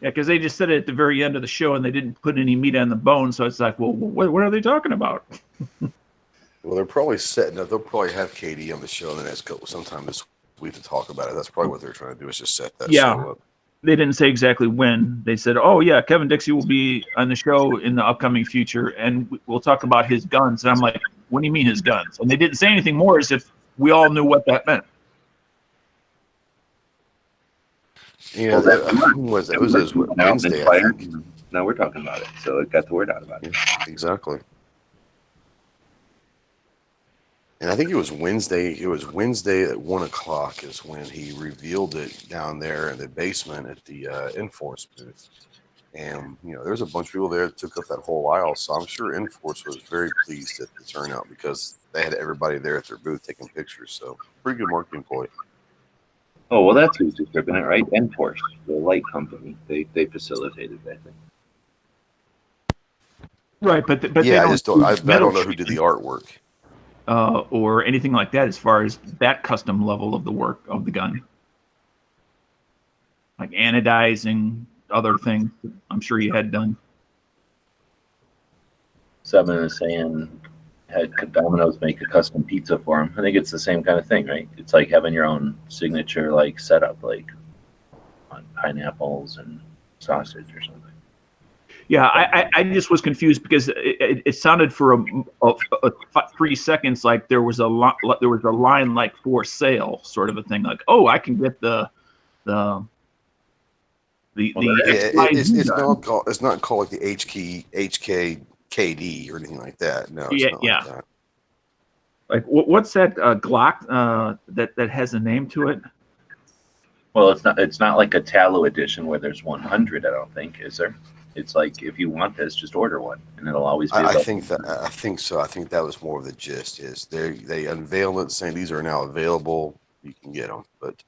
Yeah, because they just said it at the very end of the show, and they didn't put any meat on the bone. So it's like, well, what are they talking about? Well, they're probably setting up. They'll probably have Katie on the show in the next couple sometime this week to talk about it. That's probably what they're trying to do is just set that show up. They didn't say exactly when. They said, oh, yeah, Kevin Dixie will be on the show in the upcoming future, and we'll talk about his guns. And I'm like, what do you mean his guns? And they didn't say anything more as if we all knew what that meant. Yeah, it was Wednesday, I think. Now we're talking about it, so it got the word out about it. Yeah, exactly. And I think it was Wednesday. It was Wednesday at 1:00 is when he revealed it down there in the basement at the Enforce booth. And there's a bunch of people there that took up that whole aisle. So I'm sure Enforce was very pleased at the turnout because they had everybody there at their booth taking pictures. So pretty good marketing ploy. Oh well, that's who's distributing it, right? Enforce, the light company. They facilitated that thing. Right, but yeah, I don't know who did the artwork. Or anything like that as far as that custom level of the work of the gun. Like anodizing, other things I'm sure you had done. Seven is saying had Domino's make a custom pizza for him. I think it's the same kind of thing, right? It's like having your own signature like setup, like on pineapples and sausage or something. Yeah, I just was confused because it sounded for a 3 seconds like there was a line like for sale sort of a thing, like, oh, I can get it's not called like the HKKD or anything like that. No, it's not like that. Like what's that Glock that has a name to it? Well, it's not like a Tallow edition where there's 100. I don't think, is there? It's like if you want this, just order one, and it'll always be. I think so. I think that was more of the gist. Is they unveiled it, saying these are now available. You can get them, but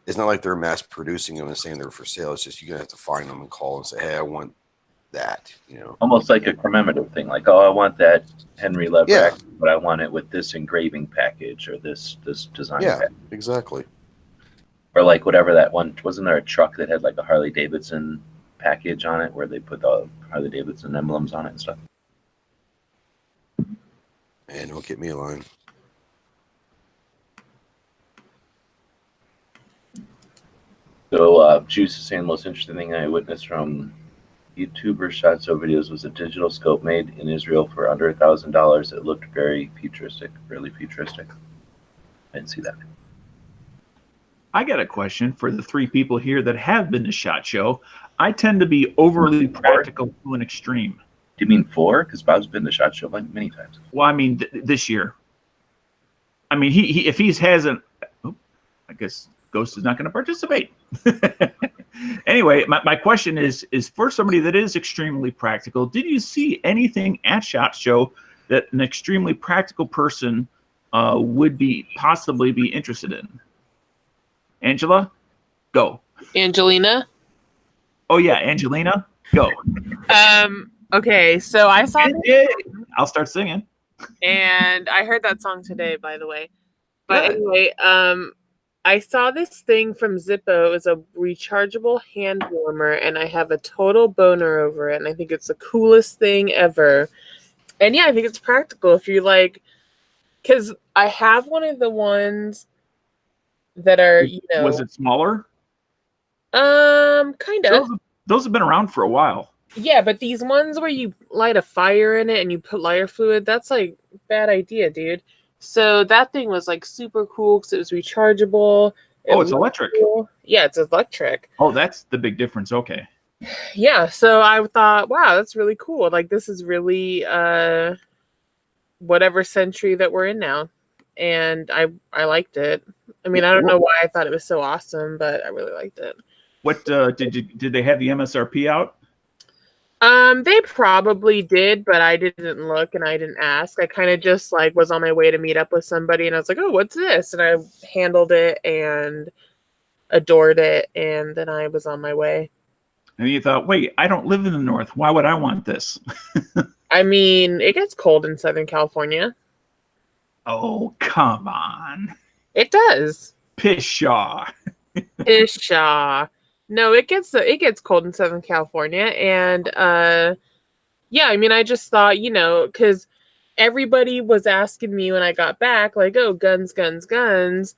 it's not like they're mass producing them and saying they're for sale. It's just you're gonna have to find them and call and say, "Hey, I want that." Almost like a commemorative thing, like, "Oh, I want that Henry Leverack, but I want it with this engraving package or this design." Yeah, package. Exactly. Or like whatever that one wasn't there a truck that had like a Harley Davidson package on it where they put the Harley Davidson emblems on it and stuff. Man, don't get me a line. So Juice is saying the most interesting thing I witnessed from YouTuber shot so videos was a digital scope made in Israel for under $1,000. It looked very futuristic, really futuristic. I didn't see that. I got a question for the 3 people here that have been to SHOT Show. I tend to be overly practical to an extreme. Do you mean 4? Because Bob's been to SHOT Show like many times. Well, I mean this year. I mean, he if he hasn't, I guess Ghost is not going to participate. Anyway, my question is for somebody that is extremely practical, did you see anything at SHOT Show that an extremely practical person would possibly be interested in? Angela, go. Angelina? Oh yeah, Angelina, go. Okay, so I saw I'll start singing. and I heard that song today, by the way. But anyway, I saw this thing from Zippo. It was a rechargeable hand warmer, and I have a total boner over it, and I think it's the coolest thing ever. And yeah, I think it's practical if you like, because I have one of the ones that are, Was it smaller? Kind of. Those have been around for a while. Yeah, but these ones where you light a fire in it and you put lighter fluid, that's like bad idea, dude. So that thing was like super cool because it was rechargeable. It's electric. Cool. Yeah, it's electric. Oh, that's the big difference. Okay. Yeah, so I thought, wow, that's really cool. Like this is really whatever century that we're in now. And I liked it. I mean, I don't know why I thought it was so awesome, but I really liked it. What did they have the MSRP out? They probably did, but I didn't look and I didn't ask. I kind of just like was on my way to meet up with somebody and I was like, oh, what's this? And I handled it and adored it. And then I was on my way. And you thought, wait, I don't live in the North. Why would I want this? I mean, it gets cold in Southern California. Oh, come on. It does. Pshaw. Pshaw. No, it gets cold in Southern California, and yeah, I mean, I just thought, because everybody was asking me when I got back, like, oh, guns, guns, guns,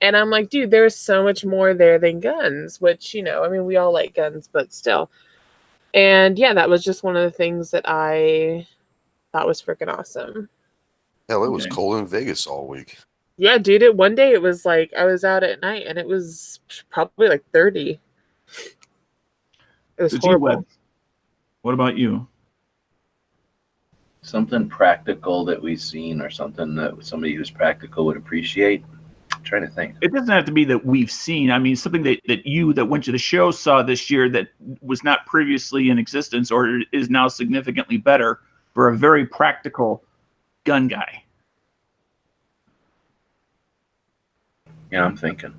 and I'm like, dude, there's so much more there than guns, which, I mean, we all like guns, but still, and yeah, that was just one of the things that I thought was freaking awesome. Hell, it was cold in Vegas all week. Yeah, dude, one day it was like I was out at night, and it was probably like 30. It was horrible. What about you? Something practical that we've seen or something that somebody who's practical would appreciate? I'm trying to think. It doesn't have to be that we've seen. I mean, something that went to the show saw this year that was not previously in existence or is now significantly better for a very practical gun guy. Yeah, I'm thinking.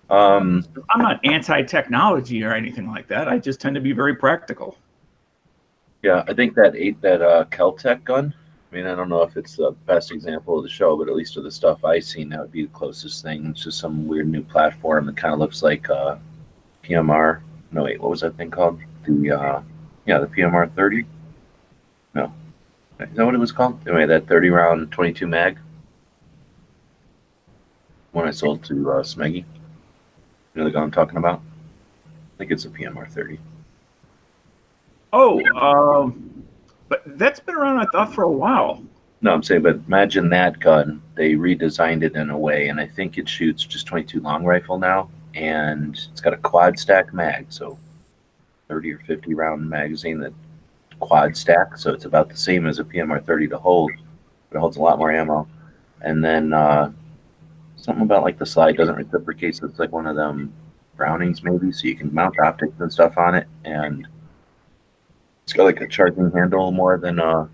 I'm not anti-technology or anything like that. I just tend to be very practical. Yeah, I think that Keltec gun. I mean, I don't know if it's the best example of the show, but at least of the stuff I've seen, that would be the closest thing. It's just some weird new platform that kind of looks like PMR. No, wait, what was that thing called? The PMR 30. No, is that what it was called? Anyway, that 30 round 22 mag. One I sold to Smeggy. You know the gun I'm talking about? I think it's a PMR 30. Oh, but that's been around, I thought, for a while. No, I'm saying, but imagine that gun. They redesigned it in a way, and I think it shoots just 22 long rifle now, and it's got a quad stack mag, so 30 or 50 round magazine that quad stack, so it's about the same as a PMR 30 to hold, but it holds a lot more ammo. And then something about like the slide doesn't reciprocate, so it's like one of them Brownings maybe, so you can mount optics and stuff on it, and it's got like a charging handle more than a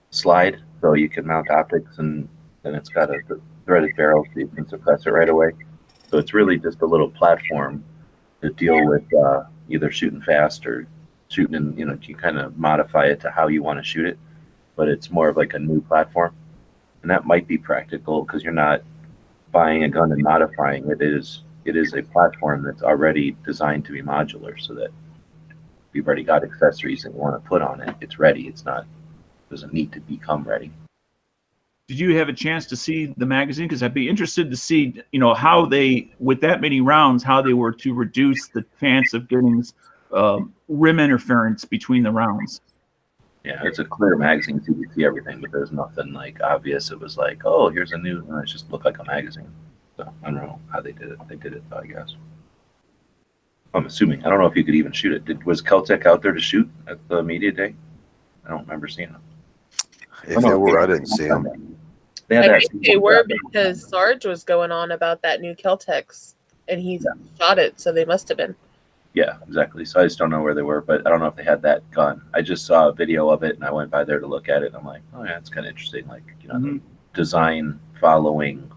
slide, so you can mount optics, and then it's got a threaded barrel so you can suppress it right away. So it's really just a little platform to deal with either shooting fast or shooting in, you kind of modify it to how you want to shoot it, but it's more of like a new platform, and that might be practical because you're not buying a gun and modifying it. It is a platform that's already designed to be modular, so that you've already got accessories that you want to put on it. It's ready. Doesn't need to become ready. Did you have a chance to see the magazine? Because I'd be interested to see, how they, with that many rounds, how they were to reduce the chance of getting rim interference between the rounds. Yeah, it's a clear magazine, so you can see everything, but there's nothing like obvious. It was like, oh, here's a new, and it just looked like a magazine. So I don't know how they did it. They did it, I guess. I'm assuming. I don't know if you could even shoot it. Was Keltec out there to shoot at the media day? I don't remember seeing them. If they were, I didn't see them. They had I that think they were because Sarge was going on about that new Keltex, and he shot it, so they must have been. Yeah, exactly. So I just don't know where they were, but I don't know if they had that gun. I just saw a video of it, and I went by there to look at it, and I'm like, oh yeah, it's kind of interesting. Like, you know, the design following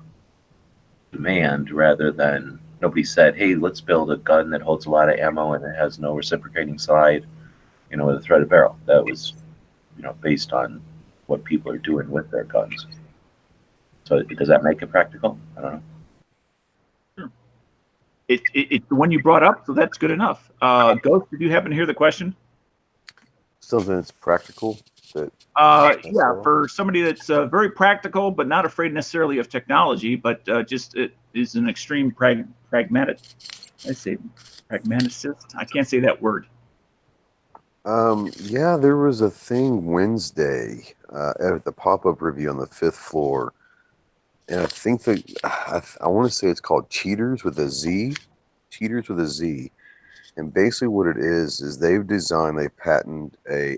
demand rather than nobody said, hey, let's build a gun that holds a lot of ammo and it has no reciprocating slide, you know, with a threaded barrel. That was, you know, based on what people are doing with their guns. So does that make it practical? I don't know. It's the one you brought up, so that's good enough. Ghost, did you happen to hear the question? Something that's practical. Yeah, for somebody that's very practical, but not afraid necessarily of technology, but just it is an extreme pragmatic. I say pragmaticist. I can't say that word. Yeah, there was a thing Wednesday at the pop-up review on the 5th floor. And I think that I want to say it's called Cheaters with a Z. Cheaters with a Z. And basically what it is they've patented a,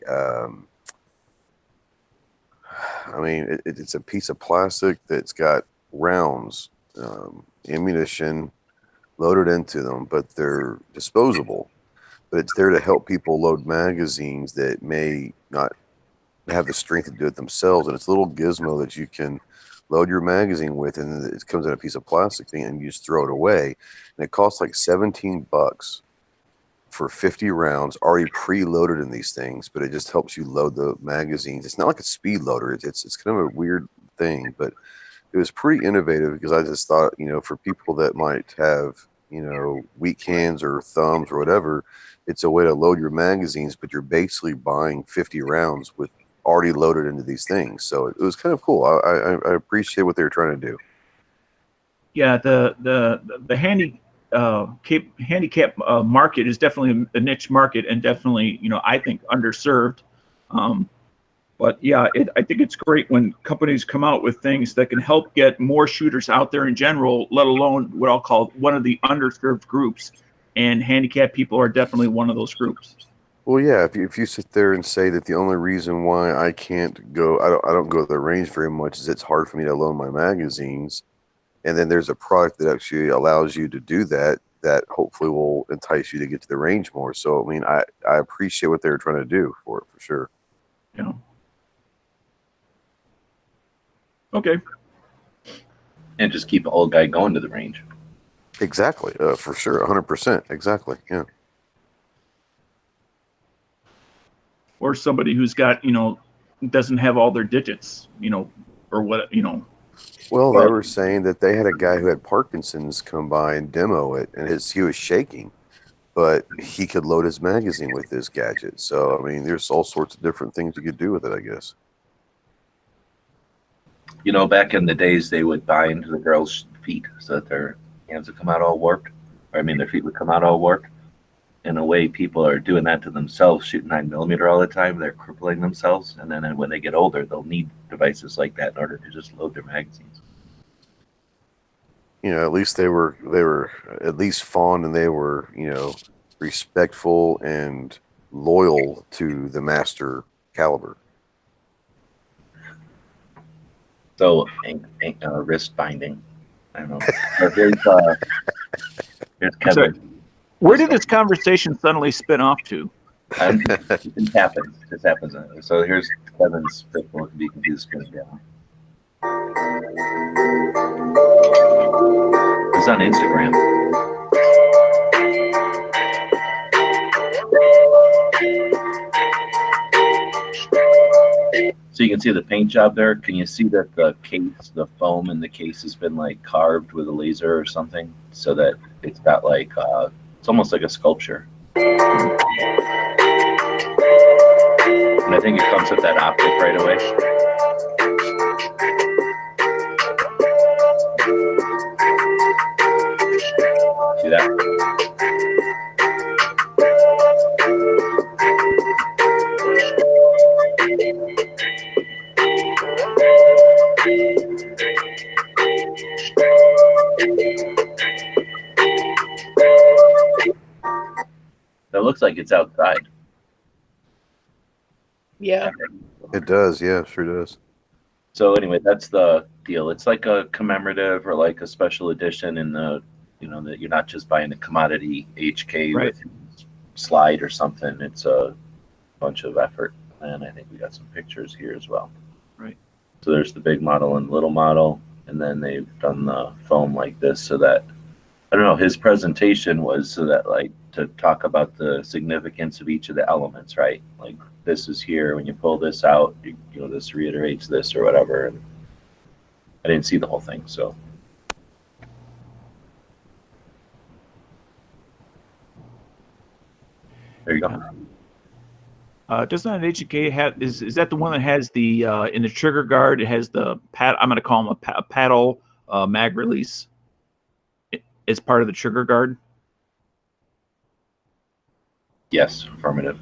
I mean, it's a piece of plastic that's got rounds, ammunition loaded into them, but they're disposable. But it's there to help people load magazines that may not have the strength to do it themselves. And it's a little gizmo that you can load your magazine with, and it comes in a piece of plastic thing, and you just throw it away. And it costs like $17 for 50 rounds already preloaded in these things, but it just helps you load the magazines. It's not like a speed loader. It's kind of a weird thing, but it was pretty innovative because I just thought, you know, for people that might have, you know, weak hands or thumbs or whatever, it's a way to load your magazines, but you're basically buying 50 rounds with already loaded into these things. So it was kind of cool. I appreciate what they were trying to do. Yeah, the handicap market is definitely a niche market, and definitely, you know, I think underserved. But yeah, I think it's great when companies come out with things that can help get more shooters out there in general, let alone what I'll call one of the underserved groups. And handicapped people are definitely one of those groups. Well, yeah, if you sit there and say that the only reason why I can't go, I don't go to the range very much is it's hard for me to load my magazines, and then there's a product that actually allows you to do that, that hopefully will entice you to get to the range more. So, I mean, I appreciate what they were trying to do for sure. Yeah. Okay. And just keep an old guy going to the range. Exactly. For sure. 100%. Exactly. Yeah. Or somebody who's got, you know, doesn't have all their digits, you know, or what, you know. Well, they were saying that they had a guy who had Parkinson's come by and demo it, and he was shaking, but he could load his magazine with this gadget. So, I mean, there's all sorts of different things you could do with it, I guess. You know, back in the days, they would bind the girls' feet so that their hands would come out all warped. Or, I mean, their feet would come out all warped. In a way, people are doing that to themselves, shooting 9mm all the time. They're crippling themselves, and then when they get older, they'll need devices like that in order to just load their magazines. You know, at least they were at least fond, and they were, you know, respectful and loyal to the master caliber. So, wrist binding. I don't know. But here's Kevin. Sorry. Where did this conversation suddenly spin off to? It happens. This happens. So here's Kevin's Facebook. You can see the screen down. It's on Instagram. So you can see the paint job there. Can you see that the case, the foam in the case has been like carved with a laser or something, so that it's got like it's almost like a sculpture. And I think it comes with that optic right away. See that? That looks like it's outside. Yeah. It does, yeah, sure does. So anyway, that's the deal. It's like a commemorative or like a special edition in the, that you're not just buying a commodity HK Right. with slide or something. It's a bunch of effort, and I think we got some pictures here as well. Right. So there's the big model and little model, and then they've done the foam like this so that, I don't know, his presentation was so that, like, to talk about the significance of each of the elements, right? Like, this is here, when you pull this out, this reiterates this or whatever. And I didn't see the whole thing, so. There you go. Doesn't that HK have, is that the one that has the in the trigger guard? It has the I'm going to call them a paddle mag release as part of the trigger guard. Yes, affirmative.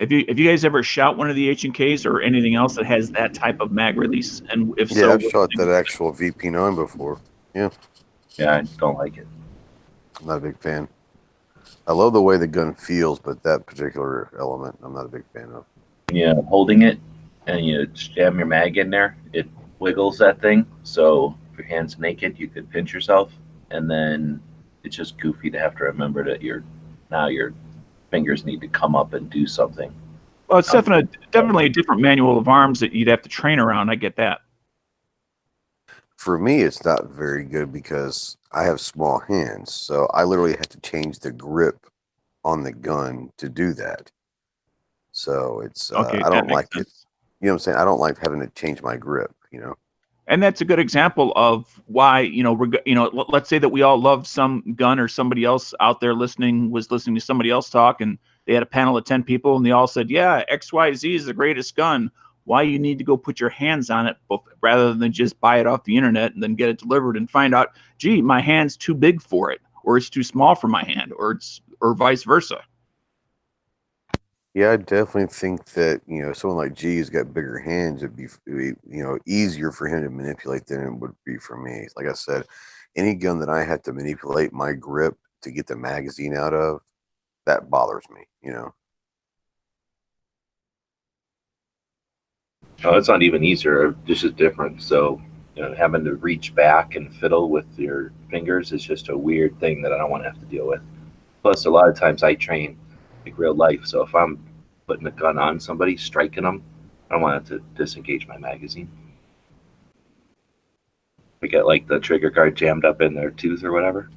Have you guys ever shot one of the H&Ks or anything else that has that type of mag release? And if so, I've shot that actual VP9 before. Yeah, I don't like it. I'm not a big fan. I love the way the gun feels, but that particular element, I'm not a big fan of. When you're holding it and you jam your mag in there, it wiggles that thing. So if your hand's naked, you could pinch yourself, and then it's just goofy to have to remember that your fingers need to come up and do something. Well, it's definitely a different manual of arms that you'd have to train around. I get that. For me, it's not very good because I have small hands, so I literally have to change the grip on the gun to do that. So it's Okay, I don't like sense. it. You know what I'm saying? I don't like having to change my grip. And that's a good example of why, let's say that we all love some gun, or somebody else out there was listening to somebody else talk, and they had a panel of 10 people and they all said, yeah, XYZ is the greatest gun. Why you need to go put your hands on it rather than just buy it off the internet and then get it delivered and find out, gee, my hand's too big for it, or it's too small for my hand, or vice versa. Yeah, I definitely think that, someone like G has got bigger hands. It'd be easier for him to manipulate than it would be for me. Like I said, any gun that I have to manipulate my grip to get the magazine out of, that bothers me, No, it's not even easier. This is different. So, having to reach back and fiddle with your fingers is just a weird thing that I don't want to have to deal with. Plus, a lot of times I train like real life. So if I'm putting a gun on somebody, striking them, I don't want to have to disengage my magazine. I get like the trigger guard jammed up in their tooth or whatever.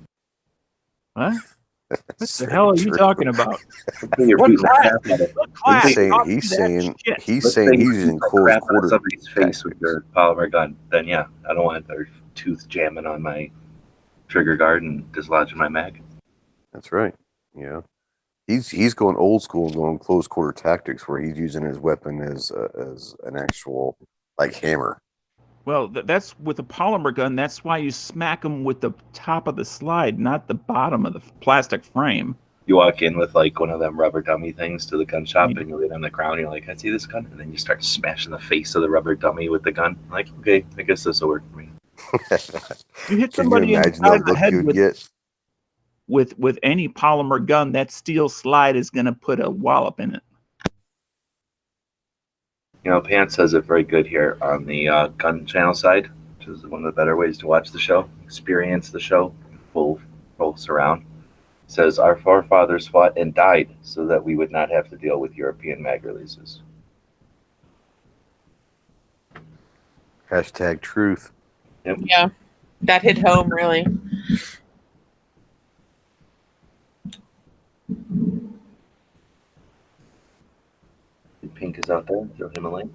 What? What the hell are you talking about? He's saying he's using close quarter somebody's face with your polymer gun. Then yeah, I don't want their tooth jamming on my trigger guard and dislodging my mag. That's right. Yeah, he's going old school and going close quarter tactics, where he's using his weapon as an actual like hammer. Well, that's with a polymer gun. That's why you smack them with the top of the slide, not the bottom of the plastic frame. You walk in with like one of them rubber dummy things to the gun shop, and you lay on the ground. And you're like, "I see this gun," and then you start smashing the face of the rubber dummy with the gun. I'm like, okay, I guess this will work for me. You hit somebody in the head with any polymer gun, that steel slide is going to put a wallop in it. Pants says it very good here on the gun channel side, which is one of the better ways to watch the show, experience the show, full surround. Says our forefathers fought and died so that we would not have to deal with European mag releases. Hashtag truth. Yep. Yeah, that hit home really. Pink is out there. Throw him a link.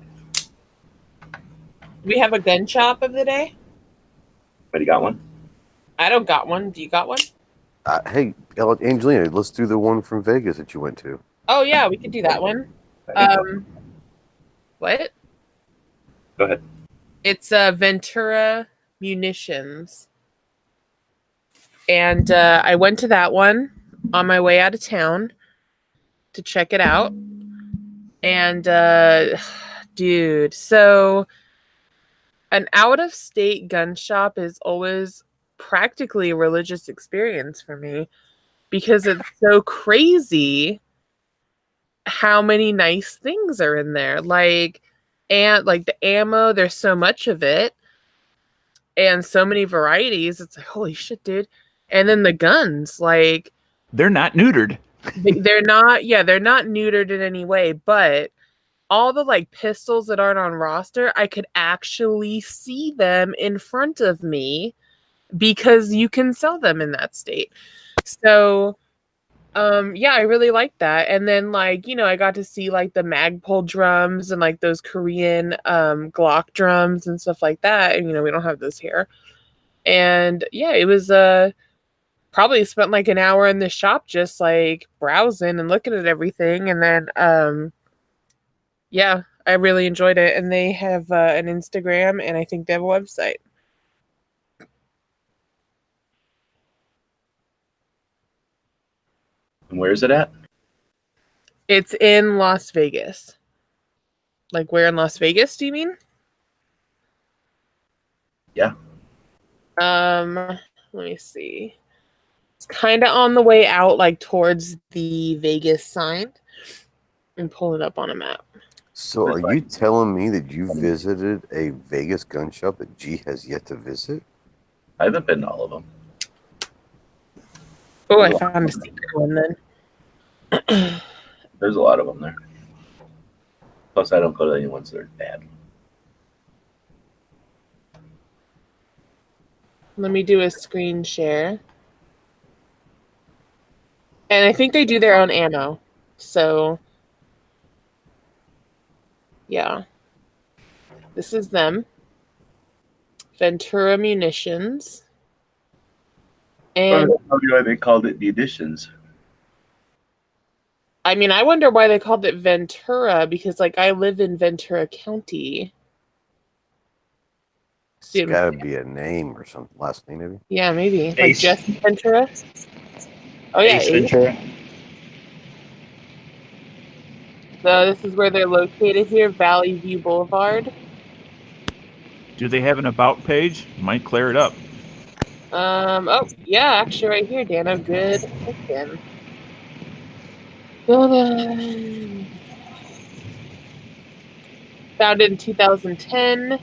We have a gun shop of the day. But you got one? I don't got one. Do you got one? Hey, Angelina, let's do the one from Vegas that you went to. Oh yeah, we could do that one. What? Go ahead. It's Ventura Munitions, and I went to that one on my way out of town to check it out. And dude, so an out-of-state gun shop is always practically a religious experience for me because it's so crazy how many nice things are in there. And like the ammo, there's so much of it and so many varieties. It's like, holy shit, dude. And then the guns, like, they're not neutered. they're not neutered in any way, but all the like pistols that aren't on roster, I could actually see them in front of me because you can sell them in that state. So yeah, I really like that. And then like, I got to see like the Magpul drums and like those Korean Glock drums and stuff like that. And we don't have those here. And yeah, it was probably spent like an hour in the shop just like browsing and looking at everything. And then yeah, I really enjoyed it. And they have an Instagram, and I think they have a website. And where is it at? It's in Las Vegas. Like, where in Las Vegas, do you mean? Yeah. Let me see. It's kind of on the way out, like towards the Vegas sign. And pull it up on a map. So are you telling me that you visited a Vegas gun shop that G has yet to visit? I haven't been to all of them. Oh, I found a secret one then. There's a lot of them there. Plus, I don't go to any ones that are bad. Let me do a screen share. And I think they do their own ammo. So, yeah. This is them. Ventura Munitions. And Tell me why they called it the Editions. I mean, I wonder why they called it Ventura, because like I live in Ventura County. It's got to be a name or something. Last name, maybe? Yeah, maybe. Like Ace. Jesse Ventura? Oh, yeah. Ace Ventura. So this is where they're located here, Valley View Boulevard. Do they have an about page? Might clear it up. Oh, yeah, actually right here, Dano. Good thinking. Founded in 2010.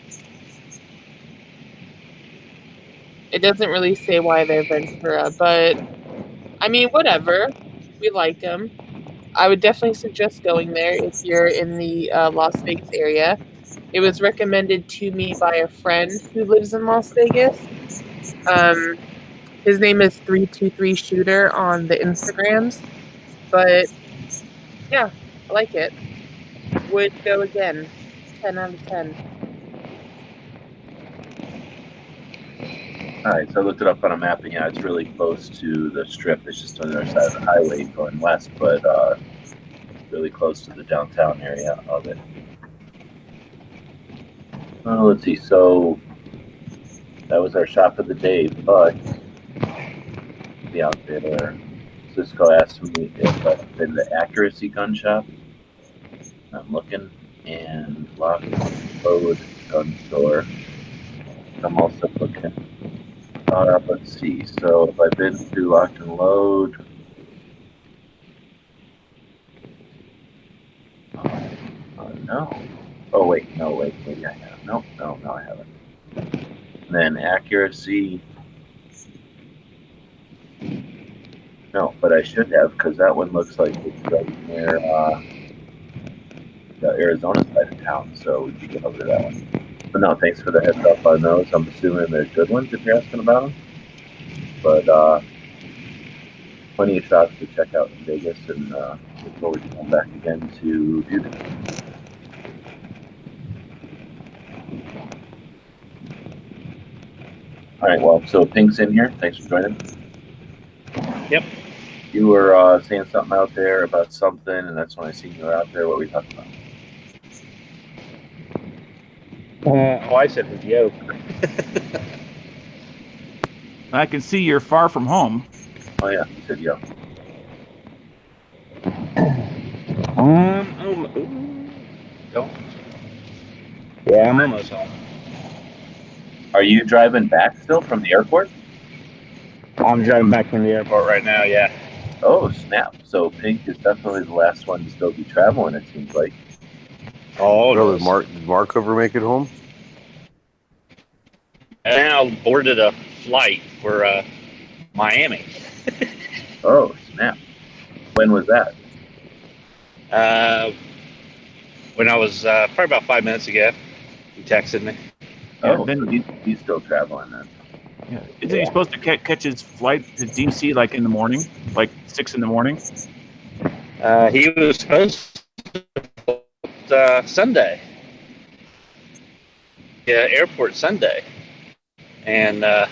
It doesn't really say why they're Ventura, but I mean, whatever. We like them. I would definitely suggest going there if you're in the Las Vegas area. It was recommended to me by a friend who lives in Las Vegas. His name is 323 Shooter on the Instagrams. But yeah, I like it. Would go again. 10 out of 10. All right, so I looked it up on a map, and yeah, it's really close to the Strip. It's just on the other side of the highway going west, but really close to the downtown area of it. Let's see. So that was our shop of the day, but be out there. Cisco asked me if I've been to the Accuracy Gun Shop. I'm looking, and Lock and Load Gun Store. I'm also looking. Let's see. So if I've been to Lock and Load, no. Oh wait, no, wait, maybe I have. No, I haven't. And then Accuracy. No, but I should have, because that one looks like it's right near the Arizona side of town, so we could get over to that one. But no, thanks for the heads up on those. I'm assuming they're good ones if you're asking about them. But plenty of shops to check out in Vegas, and look forward to coming back again to do that. All right, well, so Pink's in here. Thanks for joining. Yep. You were saying something out there about something, and that's when I seen you were out there. What were we talking about? I said the joke. I can see you're far from home. Oh yeah, you said yeah. Don't. Yeah, I'm almost home. Are you driving back still from the airport? I'm driving back from the airport right now. Yeah. Oh, snap. So Pink is definitely the last one to still be traveling, it seems like. Oh, Well, no. did Mark ever make it home? And I boarded a flight for Miami. Oh, snap. When was that? When I was probably about 5 minutes ago, he texted me. Yeah, Oh, then so he's still traveling then. yeah. Isn't he supposed to catch his flight to DC like in the morning, like 6 in the morning? He was supposed to Sunday. Yeah, airport Sunday, and I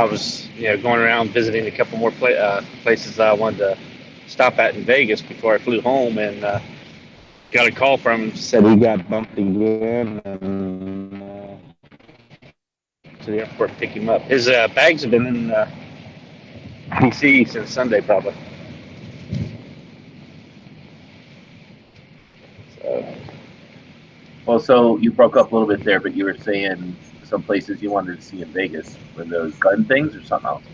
was going around visiting a couple more places that I wanted to stop at in Vegas before I flew home, and got a call from him. Said he got bumped again, and to the airport to pick him up. His bags have been in DC since Sunday, probably. So, Well, so you broke up a little bit there, but you were saying some places you wanted to see in Vegas. Were those gun things or something else?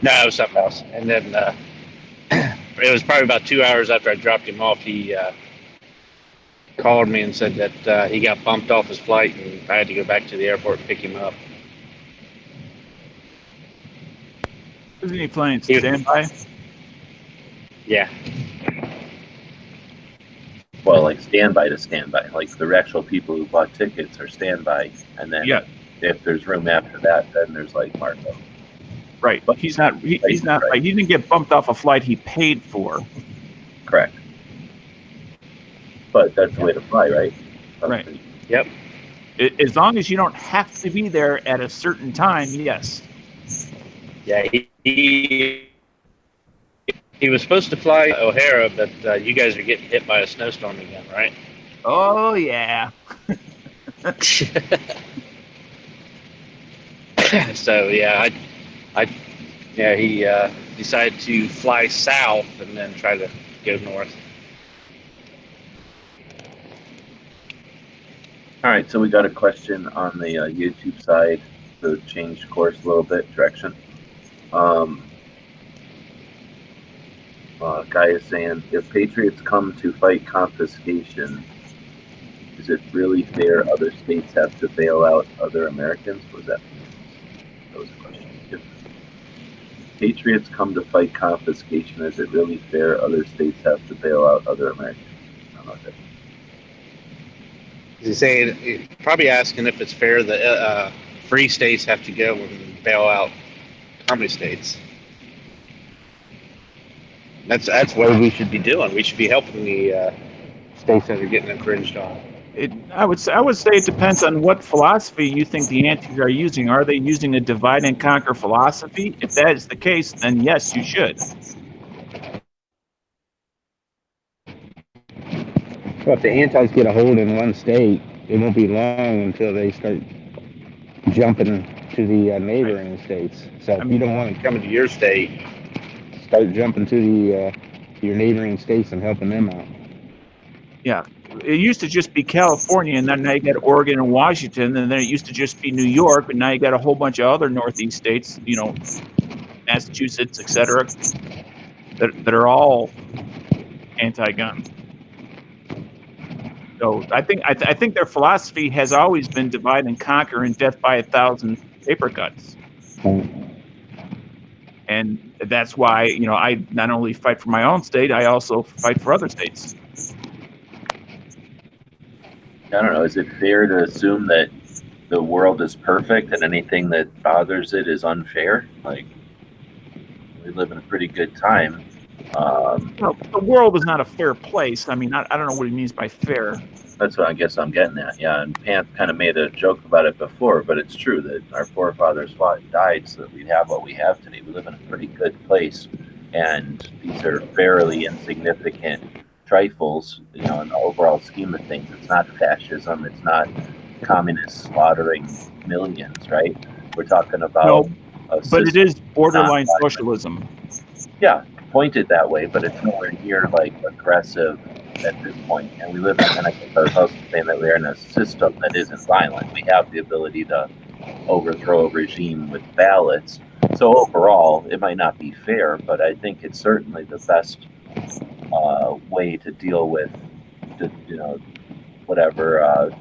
no, it was something else. And then it was probably about 2 hours after I dropped him off. He called me and said that he got bumped off his flight, and I had to go back to the airport and pick him up. Isn't he playing standby? Yeah. Well, like standby to standby. Like the actual people who bought tickets are standby, and then if there's room after that, then there's like Marco. Right, but he's not. He's not. Right. He didn't get bumped off a flight he paid for. Correct. But that's the way to fly, right? Right. Yep. As long as you don't have to be there at a certain time, yes. Yeah, he was supposed to fly O'Hara, but you guys are getting hit by a snowstorm again, right? Oh yeah. So he decided to fly south and then try to go north. All right, so we got a question on the YouTube side to change course a little bit, direction. Guy is saying, if patriots come to fight confiscation, is it really fair other states have to bail out other Americans? What was that? That was a question. If patriots come to fight confiscation, is it really fair other states have to bail out other Americans? I don't know what that means. He's saying, he's probably asking if it's fair that free states have to go and bail out communist states. That's what we should be doing. We should be helping the states that are getting infringed on. I would say it depends on what philosophy you think the antis are using. Are they using a divide and conquer philosophy? If that is the case, then yes, you should. Well, if the antis get a hold in one state, it won't be long until they start jumping to the neighboring states. So if you don't want to come to your state, start jumping to your neighboring states and helping them out. Yeah. It used to just be California, and then now you got Oregon and Washington, and then it used to just be New York, but now you got a whole bunch of other Northeast states, Massachusetts, etc., that are all anti-gun. So I think their philosophy has always been divide and conquer and death by 1,000 paper cuts. And that's why, I not only fight for my own state, I also fight for other states. I don't know. Is it fair to assume that the world is perfect and anything that bothers it is unfair? Like, we live in a pretty good time. The world is not a fair place. I mean, I don't know what he means by fair. That's what I guess I'm getting at. Yeah, and Pant kind of made a joke about it before, but it's true that our forefathers fought and died so that we have what we have today. We live in a pretty good place, and these are fairly insignificant trifles, in the overall scheme of things. It's not fascism. It's not communists slaughtering millions, right? We're talking about but it is borderline socialism. Yeah, pointed that way, but it's nowhere near like aggressive at this point. And we live in, and I think I was also saying that we're in a system that isn't violent. We have the ability to overthrow a regime with ballots, So overall, it might not be fair, but I think it's certainly the best way to deal with, whatever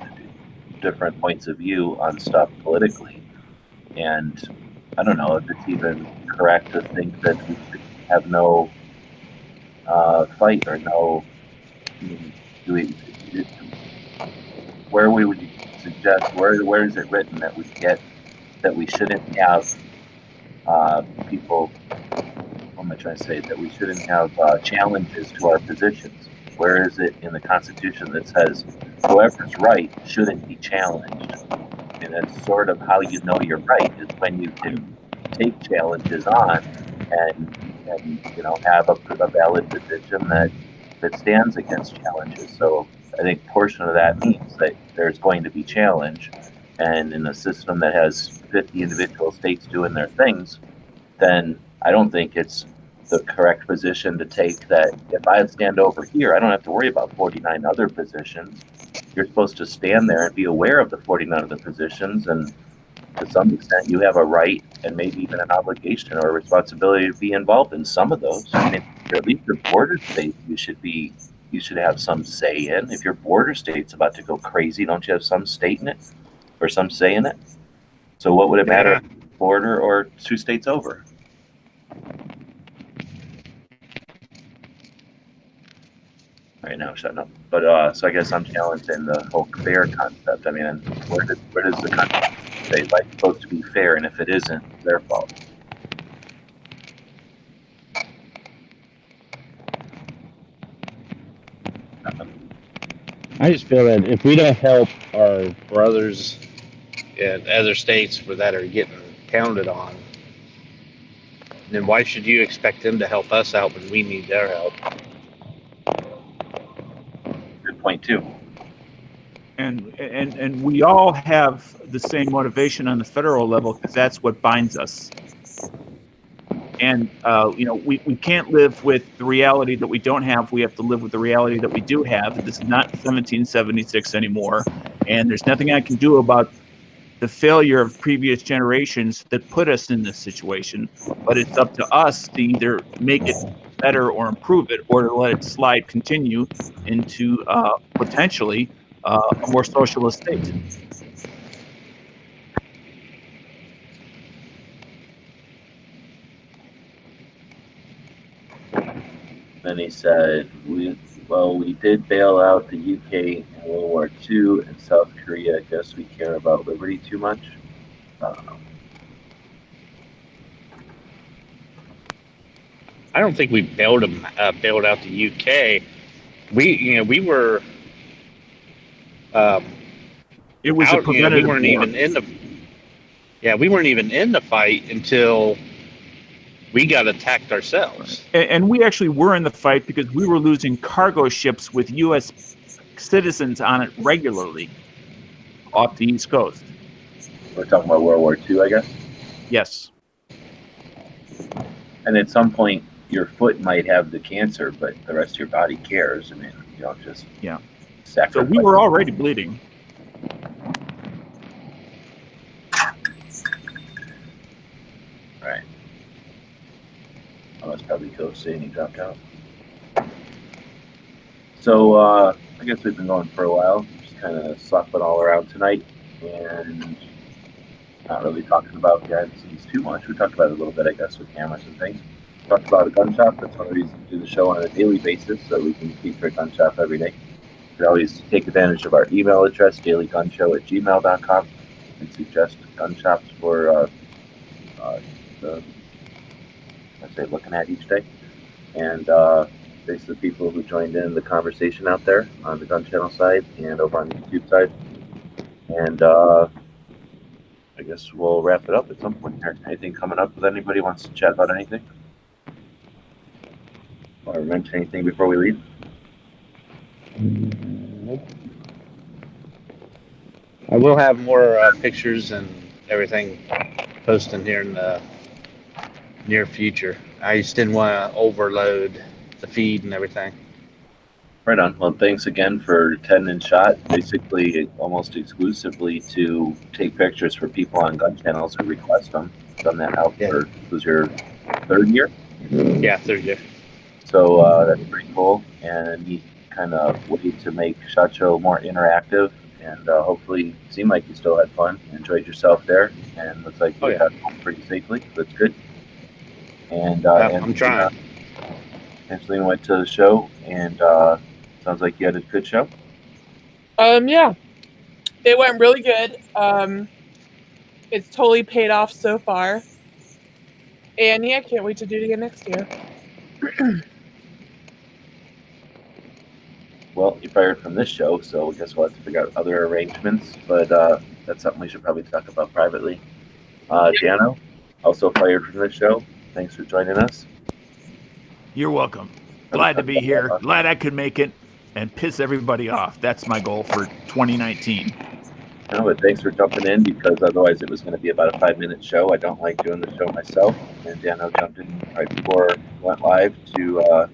different points of view on stuff politically. And I don't know if it's even correct to think that we should have no fight or no. Do we? Where we would suggest? Where is it written that we shouldn't have people? What am I trying to say? That we shouldn't have challenges to our positions. Where is it in the Constitution that says whoever's right shouldn't be challenged? And that's sort of how you know you're right, is when you can take challenges on and have a valid position that stands against challenges. So I think portion of that means that there's going to be challenge, and in a system that has 50 individual states doing their things, then I don't think it's the correct position to take that if I stand over here, I don't have to worry about 49 other positions. You're supposed to stand there and be aware of the 49 other positions, and to some extent you have a right and maybe even an obligation or a responsibility to be involved in some of those. I mean, if at least your border state you should have some say in. If your border state's about to go crazy, don't you have some state in it or some say in it? So what would it matter, border or 2 states over? Right now, shutting up. But so I guess I'm challenging the whole fair concept. I mean, where does the concept say life's supposed to be fair, and if it isn't, it's their fault? I just feel that if we don't help Our brothers in other states that are getting counted on, then why should you expect them to help us out when we need their help? Good point too. And we all have the same motivation on the federal level, because that's what binds us. And we can't live with the reality that we don't have. We have to live with the reality that we do have. This is not 1776 anymore, and there's nothing I can do about the failure of previous generations that put us in this situation. But it's up to us to either make it better or improve it, or to let it slide, continue into potentially a more socialist state. Then he said, we did bail out the UK in World War II and South Korea. I guess we care about liberty too much. I don't know. I don't think we bailed out the UK. We were. It was a preventative we weren't war. even in the. Yeah, we weren't even in the fight until we got attacked ourselves. And we actually were in the fight because we were losing cargo ships with U.S. citizens on it regularly off the East Coast. We're talking about World War II, I guess? Yes. And at some point, your foot might have the cancer, but the rest of your body cares. I mean, you don't just sacrifice. So we were already bleeding. Right. Oh, that's probably Coach saying he dropped out. So I guess we've been going for a while, just kind of slopping all around tonight, and not really talking about behind the scenes too much. We talked about it a little bit, I guess, with cameras and things. Talked about a gun shop. That's one of the reasons we do the show on a daily basis, so we can feature a gun shop every day. You can always take advantage of our email address, dailygunshow@gmail.com, and suggest gun shops for looking at each day. And thanks to the people who joined in the conversation out there on the Gun Channel side and over on the YouTube side. And I guess we'll wrap it up at some point here. Anything coming up with anybody wants to chat about anything? Or mention anything before we leave? Nope. I will have more pictures and everything posting here in the near future. I just didn't want to overload the feed and everything. Right on. Well, thanks again for 10 and Shot, basically almost exclusively to take pictures for people on gun channels who request them. done that out for, was your third year? Yeah, third year. So that's pretty cool, and a neat kind of way to make SHOT Show more interactive, and hopefully seem like you still had fun, enjoyed yourself there, and looks like you got home pretty safely. That's good. And I'm trying. Angelina went to the show, and sounds like you had a good show. Yeah, it went really good. It's totally paid off so far, and yeah, can't wait to do it again next year. Well, you fired from this show, so I guess we'll have to figure out other arrangements, but that's something we should probably talk about privately. Dano, also fired from this show. Thanks for joining us. You're welcome. Glad to be here. Glad I could make it and piss everybody off. That's my goal for 2019. No, but thanks for jumping in, because otherwise it was going to be about a 5-minute show. I don't like doing the show myself, and Dano jumped in right before it went live to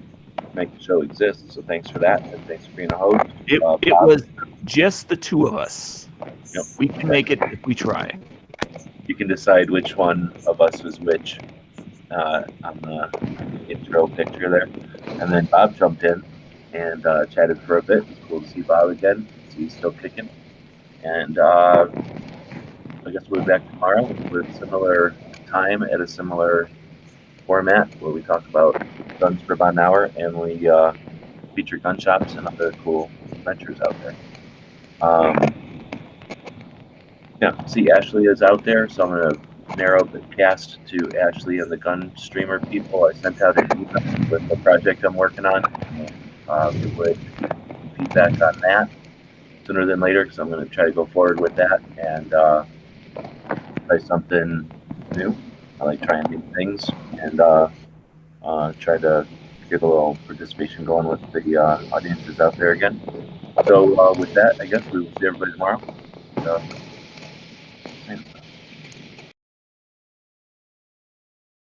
make the show exist. So thanks for that, and thanks for being a host. It was just the two of us. Yep. We can make it if we try. You can decide which one of us is which on the intro picture there. And then Bob jumped in and chatted for a bit. It was cool to see Bob again. So he's still kicking. And I guess we'll be back tomorrow with similar time at a similar format where we talk about guns for about an hour, and we feature gun shops and other cool adventures out there. Yeah, see, Ashley is out there, so I'm going to narrow the cast to Ashley and the gun streamer people. I sent out an email with the project I'm working on. We would feedback on that sooner than later, because I'm going to try to go forward with that and try something new. I like trying new things, and try to get a little participation going with the audiences out there again. So with that, I guess we will see everybody tomorrow.